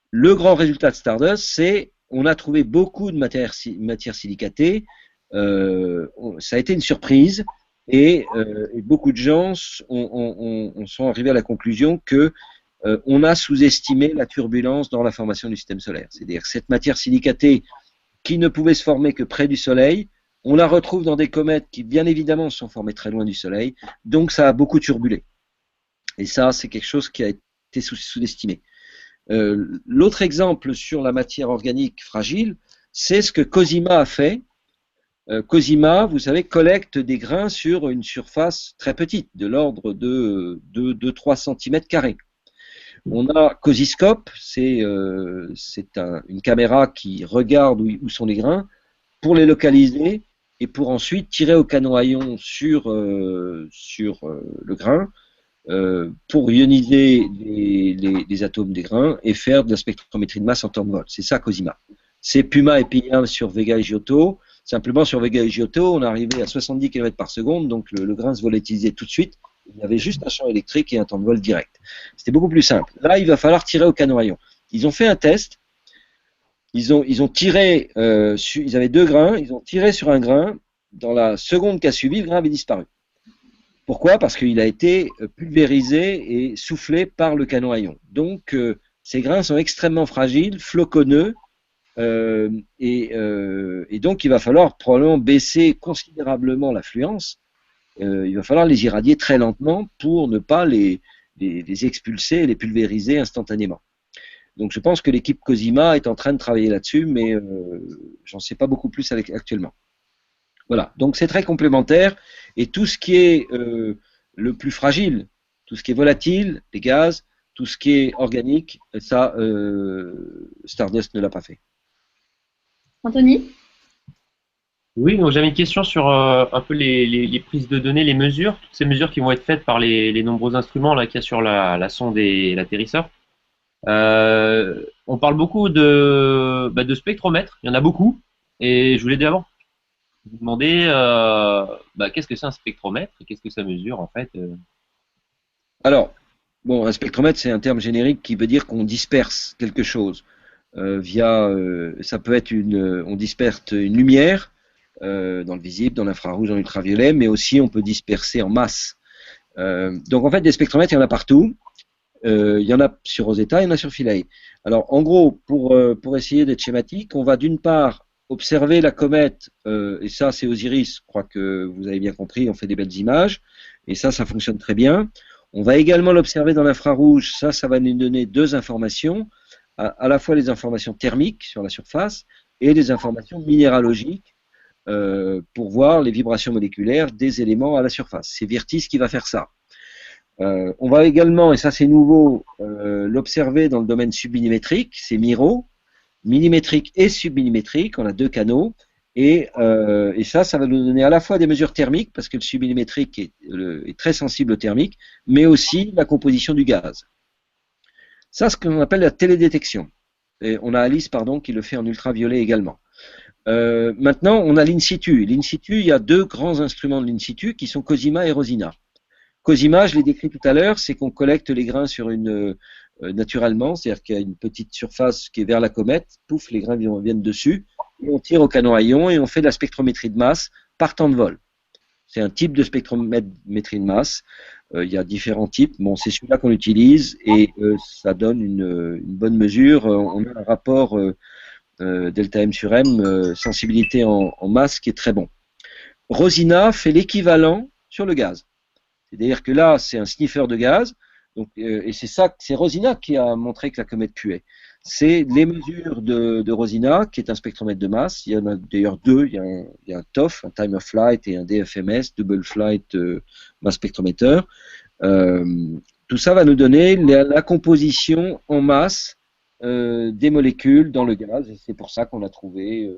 B: Le grand résultat de Stardust, c'est on a trouvé beaucoup de matière silicatée, ça a été une surprise, et beaucoup de gens sont arrivés à la conclusion que on a sous-estimé la turbulence dans la formation du système solaire. C'est-à-dire que cette matière silicatée qui ne pouvait se former que près du Soleil, on la retrouve dans des comètes qui bien évidemment sont formées très loin du Soleil, donc ça a beaucoup turbulé. Et ça, c'est quelque chose qui a été sous-estimé. L'autre exemple sur la matière organique fragile, c'est ce que Cosima a fait. Cosima, vous savez, collecte des grains sur une surface très petite, de l'ordre de 2-3 cm². On a Cosiscope, c'est une caméra qui regarde où sont les grains pour les localiser et pour ensuite tirer au canon à ion sur le grain pour ioniser les atomes des grains et faire de la spectrométrie de masse en temps de vol. C'est ça Cosima. C'est Puma et Pia sur Vega et Giotto. Simplement sur Vega et Giotto, on est arrivé à 70 km par seconde, donc le grain se volatilisait tout de suite. Il y avait juste un champ électrique et un temps de vol direct. C'était beaucoup plus simple. Là, il va falloir tirer au canon à ion. Ils ont fait un test. Ils ont tiré, ils avaient 2 grains, ils ont tiré sur un grain. Dans la seconde qui a suivi, le grain avait disparu. Pourquoi? Parce qu'il a été pulvérisé et soufflé par le canon à ion. Donc, ces grains sont extrêmement fragiles, floconneux, Et donc, il va falloir probablement baisser considérablement l'affluence. Il va falloir les irradier très lentement pour ne pas les expulser, les pulvériser instantanément. Donc, je pense que l'équipe Cosima est en train de travailler là-dessus, mais j'en sais pas beaucoup plus actuellement. Voilà, donc c'est très complémentaire, et tout ce qui est le plus fragile, tout ce qui est volatile, les gaz, tout ce qui est organique, ça, Stardust ne l'a pas fait.
A: Anthony?
F: Oui, donc j'avais une question sur un peu les prises de données, les mesures, toutes ces mesures qui vont être faites par les nombreux instruments là qu'il y a sur la sonde et l'atterrisseur. On parle beaucoup de spectromètres, il y en a beaucoup, et je voulais d'abord vous demander qu'est-ce que c'est un spectromètre et qu'est-ce que ça mesure en fait.
B: Alors, bon, un spectromètre, c'est un terme générique qui veut dire qu'on disperse quelque chose ça peut être on disperse une lumière dans le visible, dans l'infrarouge, dans l'ultraviolet, mais aussi on peut disperser en masse. Donc en fait, des spectromètres, il y en a partout. Il y en a sur Rosetta, il y en a sur Philae. Alors en gros, pour essayer d'être schématique, on va d'une part observer la comète, et ça c'est Osiris, je crois que vous avez bien compris, on fait des belles images, et ça fonctionne très bien. On va également l'observer dans l'infrarouge, ça va nous donner deux informations, à la fois les informations thermiques sur la surface et les informations minéralogiques pour voir les vibrations moléculaires des éléments à la surface. C'est Virtis qui va faire ça. On va également, et ça c'est nouveau, l'observer dans le domaine submillimétrique, c'est MIRO, millimétrique et submillimétrique, on a deux canaux, et ça va nous donner à la fois des mesures thermiques, parce que le submillimétrique est très sensible au thermique, mais aussi la composition du gaz. Ça, c'est ce qu'on appelle la télédétection. Et on a Alice, qui le fait en ultraviolet également. Maintenant, on a l'in situ. L'in situ, il y a deux grands instruments de l'in situ qui sont Cosima et Rosina. Cosima, je l'ai décrit tout à l'heure, c'est qu'on collecte les grains sur naturellement, c'est-à-dire qu'il y a une petite surface qui est vers la comète, pouf, les grains viennent dessus, et on tire au canon à ion et on fait de la spectrométrie de masse par temps de vol. C'est un type de spectrométrie de masse. Il y a différents types. Bon, c'est celui-là qu'on utilise et ça donne une bonne mesure. On a un rapport delta M sur M, sensibilité en masse qui est très bon. Rosina fait l'équivalent sur le gaz. C'est-à-dire que là, c'est un sniffer de gaz. Donc, et c'est Rosina qui a montré que la comète puait. C'est les mesures de Rosina, qui est un spectromètre de masse. Il y en a d'ailleurs deux. Il y a un TOF, un Time of Flight, et un DFMS, Double Flight Mass Spectrometer. Tout ça va nous donner la composition en masse des molécules dans le gaz. Et c'est pour ça qu'on a trouvé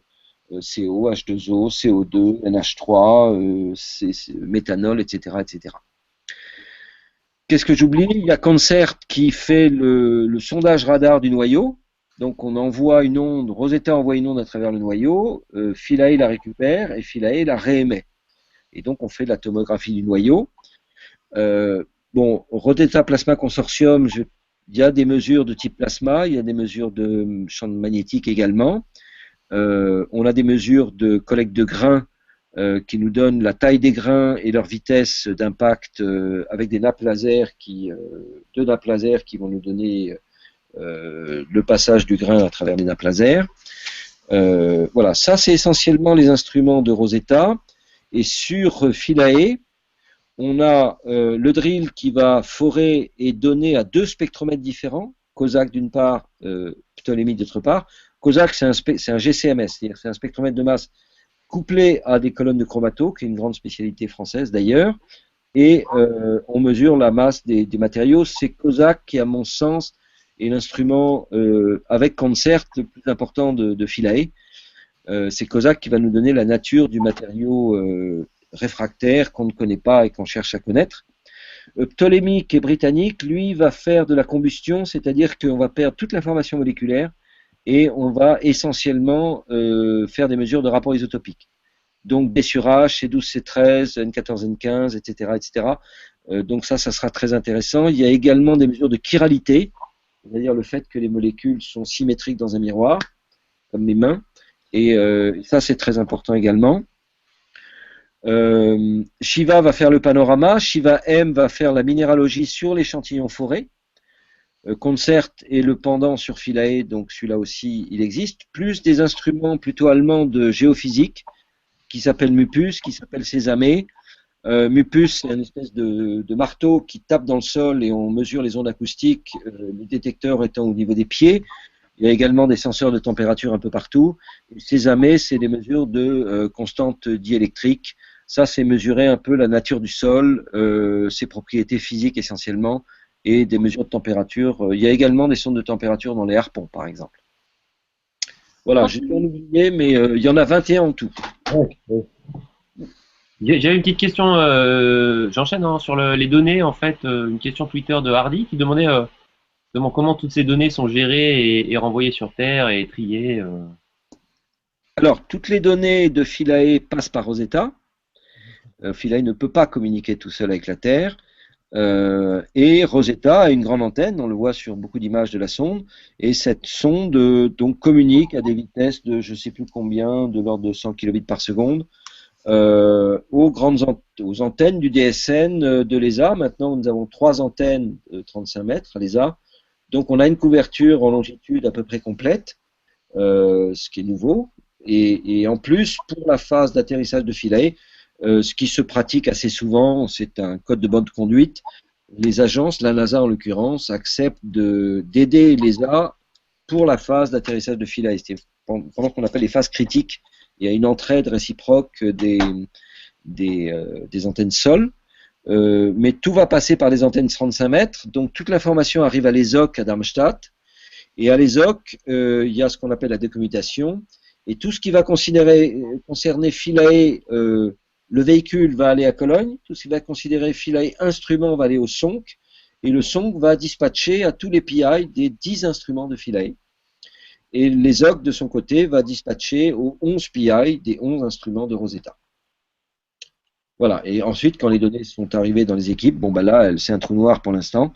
B: CO, H2O, CO2, NH3, méthanol, etc., etc. Qu'est-ce que j'oublie? Il y a Concert qui fait le sondage radar du noyau. Donc on envoie une onde, Rosetta envoie une onde à travers le noyau, Philae la récupère et Philae la réémet. Et donc on fait de la tomographie du noyau. Bon, Rosetta Plasma Consortium, il y a des mesures de type plasma, il y a des mesures de champ magnétique également. On a des mesures de collecte de grains qui nous donnent la taille des grains et leur vitesse d'impact avec des nappes laser deux nappes laser qui vont nous donner le passage du grain à travers les nappes laser. Voilà, ça c'est essentiellement les instruments de Rosetta. Et sur Philae, on a le drill qui va forer et donner à deux spectromètres différents, COSAC d'une part, Ptolémée d'autre part. COSAC c'est un GCMS, c'est-à-dire c'est un spectromètre de masse couplé à des colonnes de chromato, qui est une grande spécialité française d'ailleurs, et on mesure la masse des matériaux. C'est COSAC qui, à mon sens, est l'instrument avec Concert le plus important de Philae. C'est COSAC qui va nous donner la nature du matériau réfractaire qu'on ne connaît pas et qu'on cherche à connaître. Ptolémée, qui est britannique, lui va faire de la combustion, c'est-à-dire qu'on va perdre toute l'information moléculaire et on va essentiellement faire des mesures de rapport isotopique. Donc D sur H, C12, C13, N14, N15, etc. etc. Donc ça sera très intéressant. Il y a également des mesures de chiralité, c'est-à-dire le fait que les molécules sont symétriques dans un miroir, comme mes mains, et ça c'est très important également. Shiva va faire le panorama, Shiva M va faire la minéralogie sur l'échantillon foré. Concert est le pendant sur Philae, donc celui-là aussi il existe, plus des instruments plutôt allemands de géophysique qui s'appellent Mupus, qui s'appellent Sésame. Mupus, c'est une espèce de marteau qui tape dans le sol et on mesure les ondes acoustiques, le détecteur étant au niveau des pieds. Il y a également des senseurs de température un peu partout. Sésame, c'est des mesures de constante diélectrique. Ça, c'est mesurer un peu la nature du sol, ses propriétés physiques essentiellement, et des mesures de température. Il y a également des sondes de température dans les harpons, par exemple. Voilà, j'ai pas oublié, mais il y en a 21 en tout.
F: J'avais une petite question, j'enchaîne hein, sur les données, en fait, une question Twitter de Hardy qui demandait comment toutes ces données sont gérées et renvoyées sur Terre et triées.
B: Alors, toutes les données de Philae passent par Rosetta. Philae ne peut pas communiquer tout seul avec la Terre. Et Rosetta a une grande antenne, on le voit sur beaucoup d'images de la sonde, et cette sonde donc communique à des vitesses de je ne sais plus combien, de l'ordre de 100 kilobits par seconde, aux antennes du DSN de l'ESA. Maintenant, nous avons 3 antennes de 35 mètres à l'ESA, donc on a une couverture en longitude à peu près complète, ce qui est nouveau, et en plus, pour la phase d'atterrissage de Philae, ce qui se pratique assez souvent, c'est un code de bonne conduite. Les agences, la NASA en l'occurrence, acceptent d'aider l'ESA pour la phase d'atterrissage de Philae. C'est pendant qu'on appelle les phases critiques. Il y a une entraide réciproque des antennes sol, mais tout va passer par les antennes 35 mètres. Donc toute l'information arrive à l'ESOC à Darmstadt. Et à l'ESOC, il y a ce qu'on appelle la décommutation. Et tout ce qui va concerner Philae, le véhicule va aller à Cologne, tout ce qui va considérer Philae instrument va aller au SONC, et le SONC va dispatcher à tous les PI des 10 instruments de Philae. Et l'ESOC, de son côté, va dispatcher aux 11 PI des 11 instruments de Rosetta. Voilà, et ensuite, quand les données sont arrivées dans les équipes, bon ben là, c'est un trou noir pour l'instant,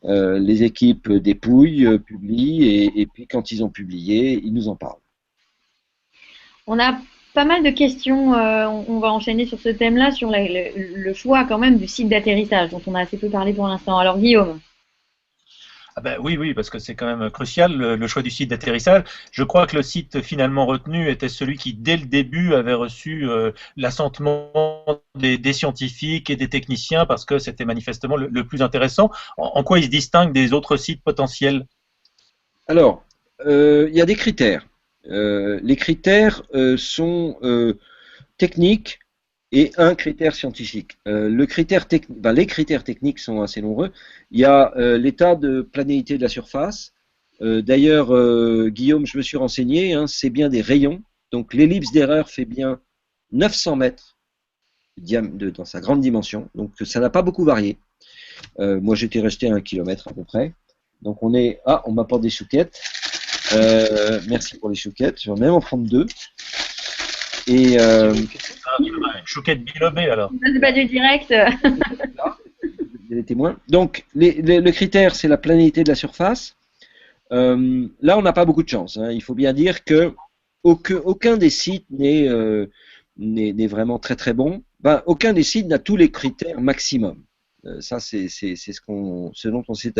B: les équipes dépouillent, publient, et puis quand ils ont publié, ils nous en parlent.
A: On a pas mal de questions, on va enchaîner sur ce thème-là, sur le choix quand même du site d'atterrissage, dont on a assez peu parlé pour l'instant. Alors Guillaume.
C: Ah ben oui, parce que c'est quand même crucial le choix du site d'atterrissage. Je crois que le site finalement retenu était celui qui, dès le début, avait reçu l'assentement des scientifiques et des techniciens parce que c'était manifestement le plus intéressant. En quoi il se distingue des autres sites potentiels?
B: Alors, il y a des critères. Les critères sont techniques et un critère scientifique. Les critères techniques sont assez nombreux. Il y a l'état de planéité de la surface. D'ailleurs, Guillaume, je me suis renseigné, hein, c'est bien des rayons. Donc l'ellipse d'erreur fait bien 900 mètres dans sa grande dimension. Donc ça n'a pas beaucoup varié. Moi j'étais resté à 1 km à peu près. Donc on est... Ah, on m'apporte des chouquettes. Merci pour les chouquettes, je vais même en prendre 2. Et
C: une chouquette bilobée alors.
A: C'est pas du direct.
B: Il y a des témoins. Donc le critère c'est la planéité de la surface. Là on n'a pas beaucoup de chance. Hein. Il faut bien dire que aucun des sites n'est vraiment très très bon. Ben, aucun des sites n'a tous les critères maximum. Ça, c'est ce dont on s'est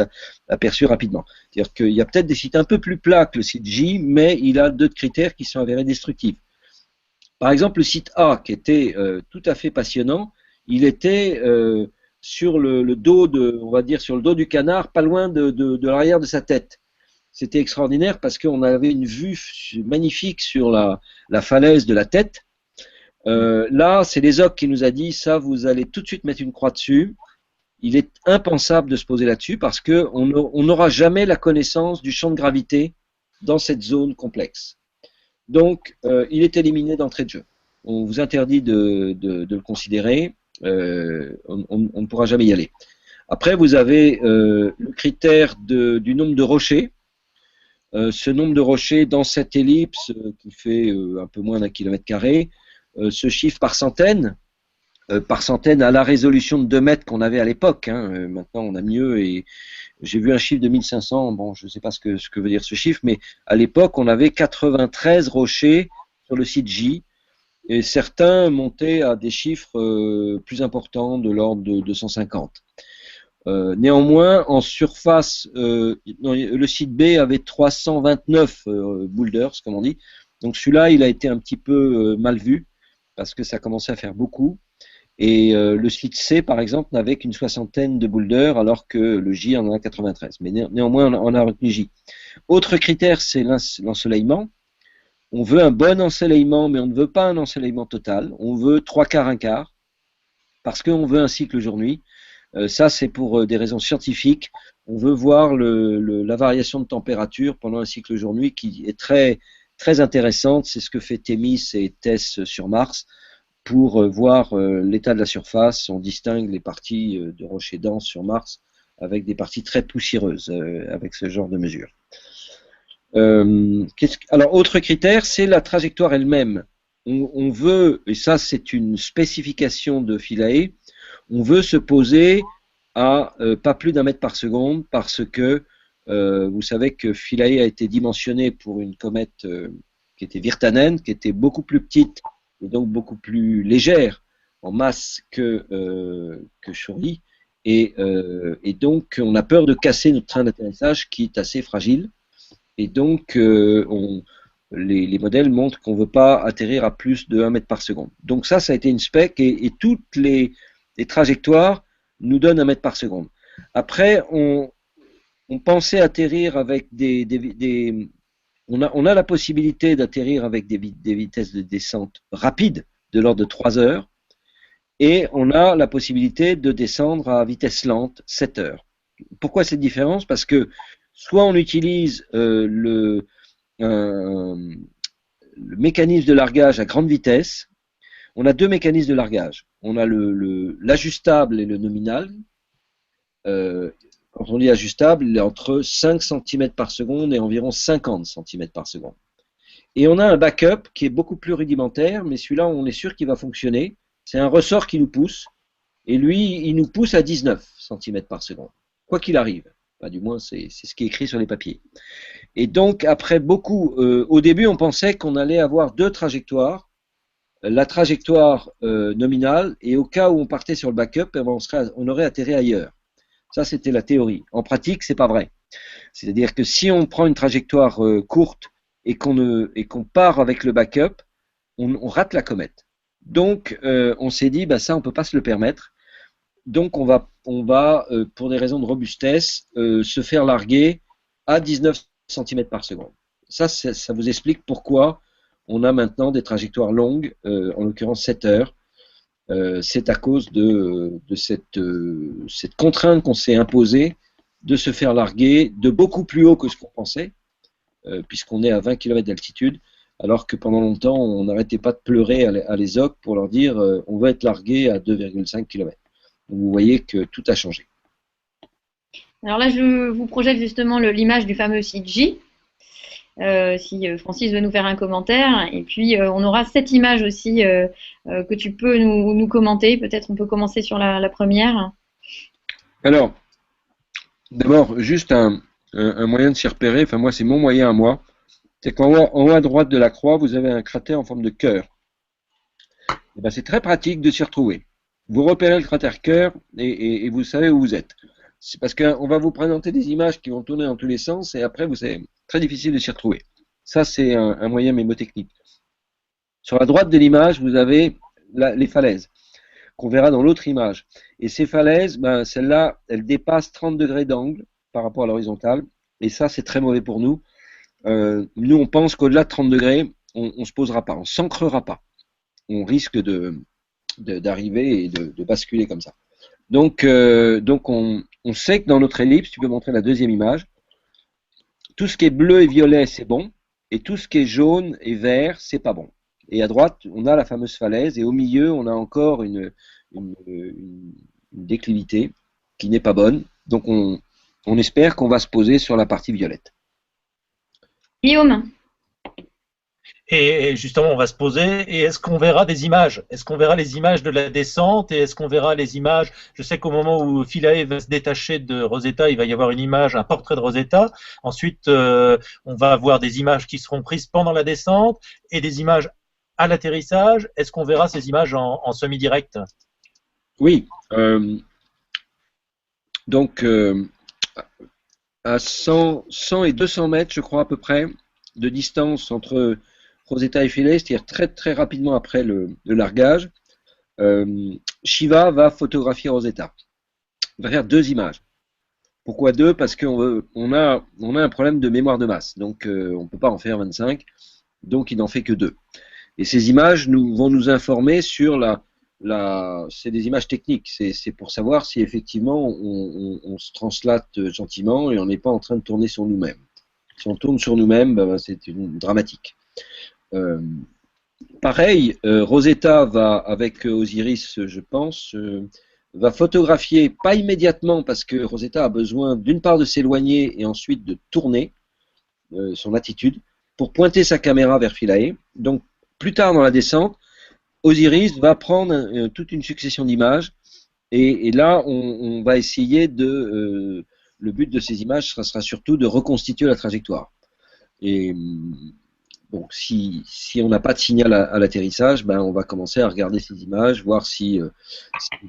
B: aperçu rapidement. C'est-à-dire qu'il y a peut-être des sites un peu plus plats que le site J, mais il a d'autres critères qui sont avérés destructifs. Par exemple, le site A, qui était tout à fait passionnant, il était sur le dos on va dire sur le dos du canard, pas loin de l'arrière de sa tête. C'était extraordinaire parce qu'on avait une vue magnifique sur la falaise de la tête. Là, c'est l'ESOC qui nous a dit ça, vous allez tout de suite mettre une croix dessus. Il est impensable de se poser là-dessus parce qu'on n'aura jamais la connaissance du champ de gravité dans cette zone complexe. Donc, il est éliminé d'entrée de jeu. On vous interdit de le considérer, on ne pourra jamais y aller. Après, vous avez le critère du nombre de rochers. Ce nombre de rochers dans cette ellipse qui fait un peu moins d'1 km², se chiffre par centaines. À la résolution de 2 mètres qu'on avait à l'époque. Hein. Maintenant, on a mieux et j'ai vu un chiffre de 1500. Bon, je ne sais pas ce que veut dire ce chiffre, mais à l'époque, on avait 93 rochers sur le site J et certains montaient à des chiffres plus importants de l'ordre de 250. Néanmoins, en surface, le site B avait 329 boulders, comme on dit. Donc celui-là, il a été un petit peu mal vu parce que ça commençait à faire beaucoup. Et le site C, par exemple, n'avait qu'une soixantaine de boulders, alors que le J en a 93. Mais néanmoins, on a retenu J. Autre critère, c'est l'ensoleillement. On veut un bon ensoleillement, mais on ne veut pas un ensoleillement total. On veut 3/4, 1/4, parce qu'on veut un cycle jour-nuit. Ça, c'est pour des raisons scientifiques. On veut voir la variation de température pendant un cycle jour-nuit qui est très, très intéressante. C'est ce que fait Thémis et TESS sur Mars pour voir l'état de la surface. On distingue les parties de rochers denses sur Mars avec des parties très poussiéreuses avec ce genre de mesure. Alors, autre critère, c'est la trajectoire elle-même. On veut, et ça c'est une spécification de Philae, on veut se poser à pas plus d'1 mètre par seconde parce que vous savez que Philae a été dimensionné pour une comète qui était Virtanen, qui était beaucoup plus petite et donc beaucoup plus légère en masse que Shorey. Et donc on a peur de casser notre train d'atterrissage qui est assez fragile. Et donc les modèles montrent qu'on ne veut pas atterrir à plus de 1 mètre par seconde. Donc ça a été une spec et toutes les trajectoires nous donnent 1 mètre par seconde. Après, on pensait atterrir avec on a la possibilité d'atterrir avec des vitesses de descente rapides de l'ordre de 3 heures et on a la possibilité de descendre à vitesse lente 7 heures. Pourquoi cette différence? Parce que soit on utilise le mécanisme de largage à grande vitesse. On a deux mécanismes de largage. On a l'ajustable et le nominal. Quand on dit ajustable, il est entre 5 cm par seconde et environ 50 cm par seconde. Et on a un backup qui est beaucoup plus rudimentaire, mais celui-là, on est sûr qu'il va fonctionner. C'est un ressort qui nous pousse, et lui, il nous pousse à 19 cm par seconde, quoi qu'il arrive. Enfin, du moins, c'est ce qui est écrit sur les papiers. Et donc, après beaucoup, au début, on pensait qu'on allait avoir deux trajectoires. La trajectoire nominale, et au cas où on partait sur le backup, on aurait atterri ailleurs. Ça, c'était la théorie. En pratique, c'est pas vrai. C'est-à-dire que si on prend une trajectoire courte et qu'on part avec le backup, on rate la comète. Donc, on s'est dit, bah, ça, on peut pas se le permettre. Donc, on va pour des raisons de robustesse, se faire larguer à 19 cm par seconde. Ça vous explique pourquoi on a maintenant des trajectoires longues, en l'occurrence 7 heures. C'est à cause de cette contrainte qu'on s'est imposée de se faire larguer de beaucoup plus haut que ce qu'on pensait, puisqu'on est à 20 km d'altitude, alors que pendant longtemps, on n'arrêtait pas de pleurer à l'ESOC pour leur dire on va être largué à 2,5 km. Donc vous voyez que tout a changé.
A: Alors là, je vous projette justement l'image du fameux site J. Si Francis veut nous faire un commentaire. Et puis, on aura cette image aussi que tu peux nous commenter. Peut-être on peut commencer sur la première.
B: Alors, d'abord, juste un moyen de s'y repérer. Enfin, moi, c'est mon moyen à moi. C'est qu'en haut à droite de la croix, vous avez un cratère en forme de cœur. Et ben, c'est très pratique de s'y retrouver. Vous repérez le cratère cœur et vous savez où vous êtes. C'est parce qu'on va vous présenter des images qui vont tourner dans tous les sens et après, c'est très difficile de s'y retrouver. Ça, c'est un moyen mémotechnique. Sur la droite de l'image, vous avez les falaises qu'on verra dans l'autre image. Et ces falaises, ben, celles-là, elles dépassent 30 degrés d'angle par rapport à l'horizontale. Et ça, c'est très mauvais pour nous. Nous, on pense qu'au-delà de 30 degrés, on ne se posera pas, on ne s'ancrera pas. On risque d'arriver et de basculer comme ça. Donc on sait que dans notre ellipse, tu peux montrer la deuxième image, tout ce qui est bleu et violet, c'est bon, et tout ce qui est jaune et vert, c'est pas bon. Et à droite, on a la fameuse falaise, et au milieu, on a encore une déclivité qui n'est pas bonne. Donc on espère qu'on va se poser sur la partie violette.
A: Guillaume.
C: Et justement, on va se poser, et est-ce qu'on verra des images? Est-ce qu'on verra les images de la descente, et est-ce qu'on verra les images? Je sais qu'au moment où Philae va se détacher de Rosetta, il va y avoir une image, un portrait de Rosetta. Ensuite, on va avoir des images qui seront prises pendant la descente, et des images à l'atterrissage. Est-ce qu'on verra ces images en semi-direct?
B: Oui. Donc, à 100 et 200 mètres, je crois à peu près, de distance entre Rosetta et Philae, c'est-à-dire très très rapidement après le largage, Shiva va photographier Rosetta. Il va faire 2 images. Pourquoi 2? Parce qu'on a un problème de mémoire de masse, donc on ne peut pas en faire 25, donc il n'en fait que 2. Et ces images vont nous informer sur c'est des images techniques, c'est pour savoir si effectivement on se translate gentiment et on n'est pas en train de tourner sur nous-mêmes. Si on tourne sur nous-mêmes, c'est une dramatique. Pareil, Rosetta va, avec Osiris, je pense, va photographier, pas immédiatement, parce que Rosetta a besoin d'une part de s'éloigner et ensuite de tourner son attitude pour pointer sa caméra vers Philae. Donc, plus tard dans la descente, Osiris va prendre toute une succession d'images et là, on va essayer de... le but de ces images sera surtout de reconstituer la trajectoire. Et donc, si on n'a pas de signal à l'atterrissage, on va commencer à regarder ces images, voir si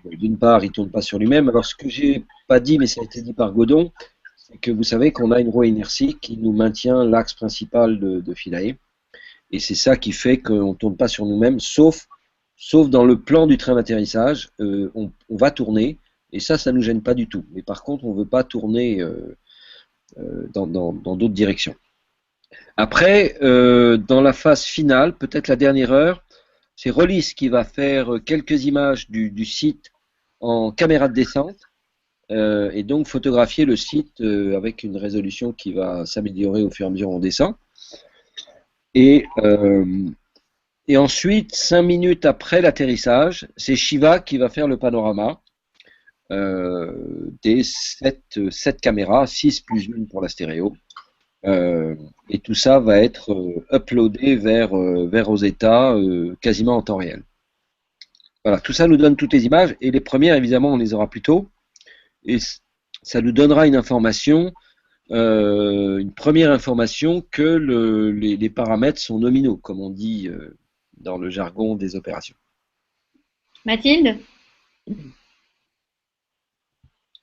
B: d'une part, il ne tourne pas sur lui-même. Alors, ce que j'ai pas dit, mais ça a été dit par Godon, c'est que vous savez qu'on a une roue à inertie qui nous maintient l'axe principal de Philae. Et c'est ça qui fait qu'on ne tourne pas sur nous-mêmes, sauf dans le plan du train d'atterrissage, on va tourner, et ça ne nous gêne pas du tout. Mais par contre, on ne veut pas tourner dans d'autres directions. Après, dans la phase finale, peut-être la dernière heure, c'est Rollis qui va faire quelques images du site en caméra de descente, et donc photographier le site avec une résolution qui va s'améliorer au fur et à mesure où on descend. Et ensuite, 5 minutes après l'atterrissage, c'est Shiva qui va faire le panorama des 7 caméras, 6 plus 1 pour la stéréo. Et tout ça va être uploadé vers Rosetta quasiment en temps réel. Voilà, tout ça nous donne toutes les images, et les premières, évidemment, on les aura plus tôt. Et ça nous donnera une information, une première information que les paramètres sont nominaux, comme on dit dans le jargon des opérations.
A: Mathilde?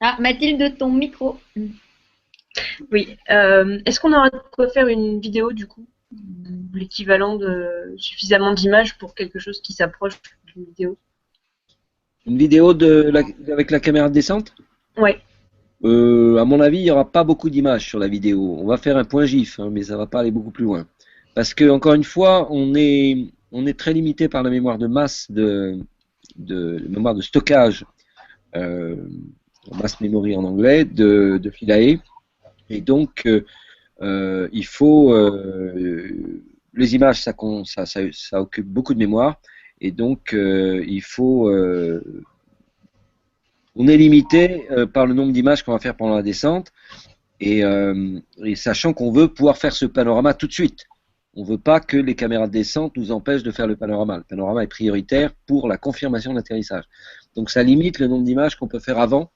A: Ah, Mathilde, ton micro.
D: Oui. Est-ce qu'on aura de quoi faire une vidéo, du coup, l'équivalent de suffisamment d'images pour quelque chose qui s'approche d'une vidéo?
B: Une vidéo avec la caméra de descente?
D: Ouais.
B: À mon avis, il n'y aura pas beaucoup d'images sur la vidéo. On va faire un point GIF, hein, mais ça ne va pas aller beaucoup plus loin. Parce que, encore une fois, on est très limité par la mémoire de masse, mémoire de stockage, mass memory en anglais, de Philae. Et donc, il faut... les images, ça occupe beaucoup de mémoire. Et donc, il faut... on est limité par le nombre d'images qu'on va faire pendant la descente. Et sachant qu'on veut pouvoir faire ce panorama tout de suite. On ne veut pas que les caméras de descente nous empêchent de faire le panorama. Le panorama est prioritaire pour la confirmation d'atterrissage. Donc ça limite le nombre d'images qu'on peut faire avant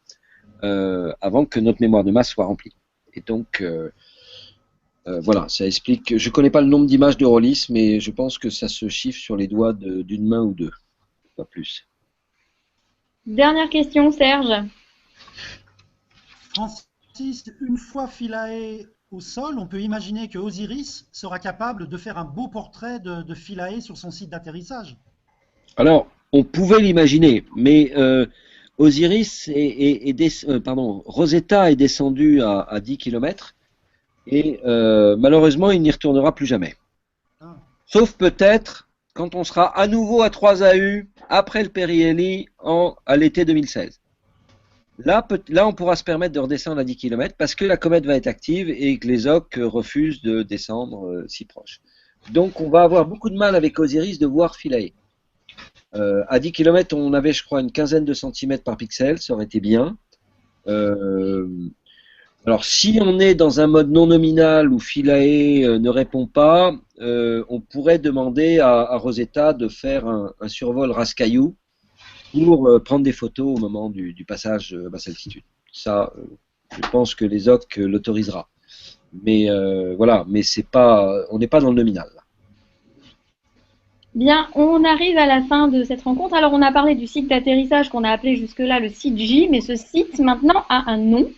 B: que notre mémoire de masse soit remplie. Et donc, voilà, ça explique. Je ne connais pas le nombre d'images de Rollis, mais je pense que ça se chiffre sur les doigts d'une main ou deux, pas plus.
A: Dernière question, Serge.
E: Francis, une fois Philae au sol, on peut imaginer que Osiris sera capable de faire un beau portrait de Philae sur son site d'atterrissage.
B: Alors, on pouvait l'imaginer, mais Osiris Rosetta est descendu à 10 km et malheureusement, il n'y retournera plus jamais. Ah. Sauf peut-être quand on sera à nouveau à 3 AU après le Périhélie à l'été 2016. Là, on pourra se permettre de redescendre à 10 km parce que la comète va être active et que les OC refusent de descendre si proche. Donc, on va avoir beaucoup de mal avec Osiris de voir Philae. À 10 km, on avait, je crois, une quinzaine de centimètres par pixel, ça aurait été bien. Alors, si on est dans un mode non nominal où Philae ne répond pas, on pourrait demander à Rosetta de faire un survol ras-caillou pour prendre des photos au moment du passage à basse altitude. Ça, je pense que les OC l'autorisera. Mais voilà, mais c'est pas, on n'est pas dans le nominal. Là.
A: Bien, on arrive à la fin de cette rencontre. Alors, on a parlé du site d'atterrissage qu'on a appelé jusque-là le site J, mais ce site maintenant a un nom.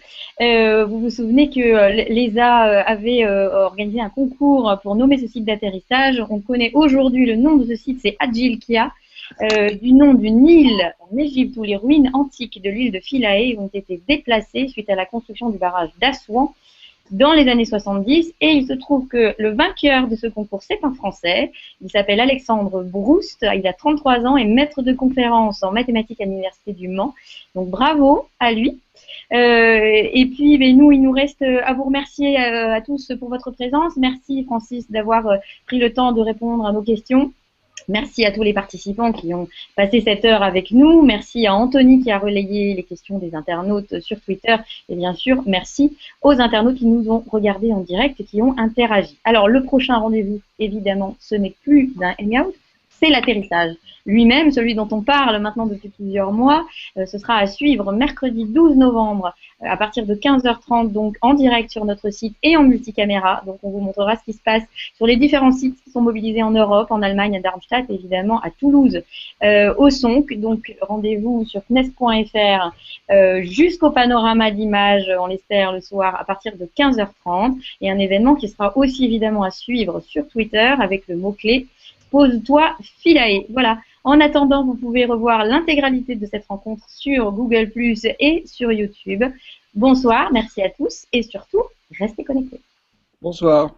A: Vous vous souvenez que l'ESA avait organisé un concours pour nommer ce site d'atterrissage. On connaît aujourd'hui le nom de ce site, c'est Adjilkia, du nom d'une île en Égypte où les ruines antiques de l'île de Philae ont été déplacées suite à la construction du barrage d'Assouan dans les années 70, et il se trouve que le vainqueur de ce concours, c'est un Français. Il s'appelle Alexandre Brouste, il a 33 ans et maître de conférence en mathématiques à l'Université du Mans. Donc bravo à lui. Et puis, ben, il nous reste à vous remercier à tous pour votre présence. Merci Francis d'avoir pris le temps de répondre à nos questions. Merci à tous les participants qui ont passé cette heure avec nous. Merci à Anthony qui a relayé les questions des internautes sur Twitter. Et bien sûr, merci aux internautes qui nous ont regardés en direct et qui ont interagi. Alors, le prochain rendez-vous, évidemment, ce n'est plus d'un hangout, c'est l'atterrissage lui-même, celui dont on parle maintenant depuis plusieurs mois. Ce sera à suivre mercredi 12 novembre à partir de 15h30, donc en direct sur notre site et en multicaméra. Donc on vous montrera ce qui se passe sur les différents sites qui sont mobilisés en Europe, en Allemagne, à Darmstadt, et évidemment à Toulouse, au SONC. Donc rendez-vous sur CNES.fr jusqu'au panorama d'images, on l'espère, le soir à partir de 15h30. Et un événement qui sera aussi évidemment à suivre sur Twitter avec le mot-clé Pose-toi Philae. Voilà. En attendant, vous pouvez revoir l'intégralité de cette rencontre sur Google+, et sur YouTube. Bonsoir, merci à tous et surtout, restez connectés.
B: Bonsoir.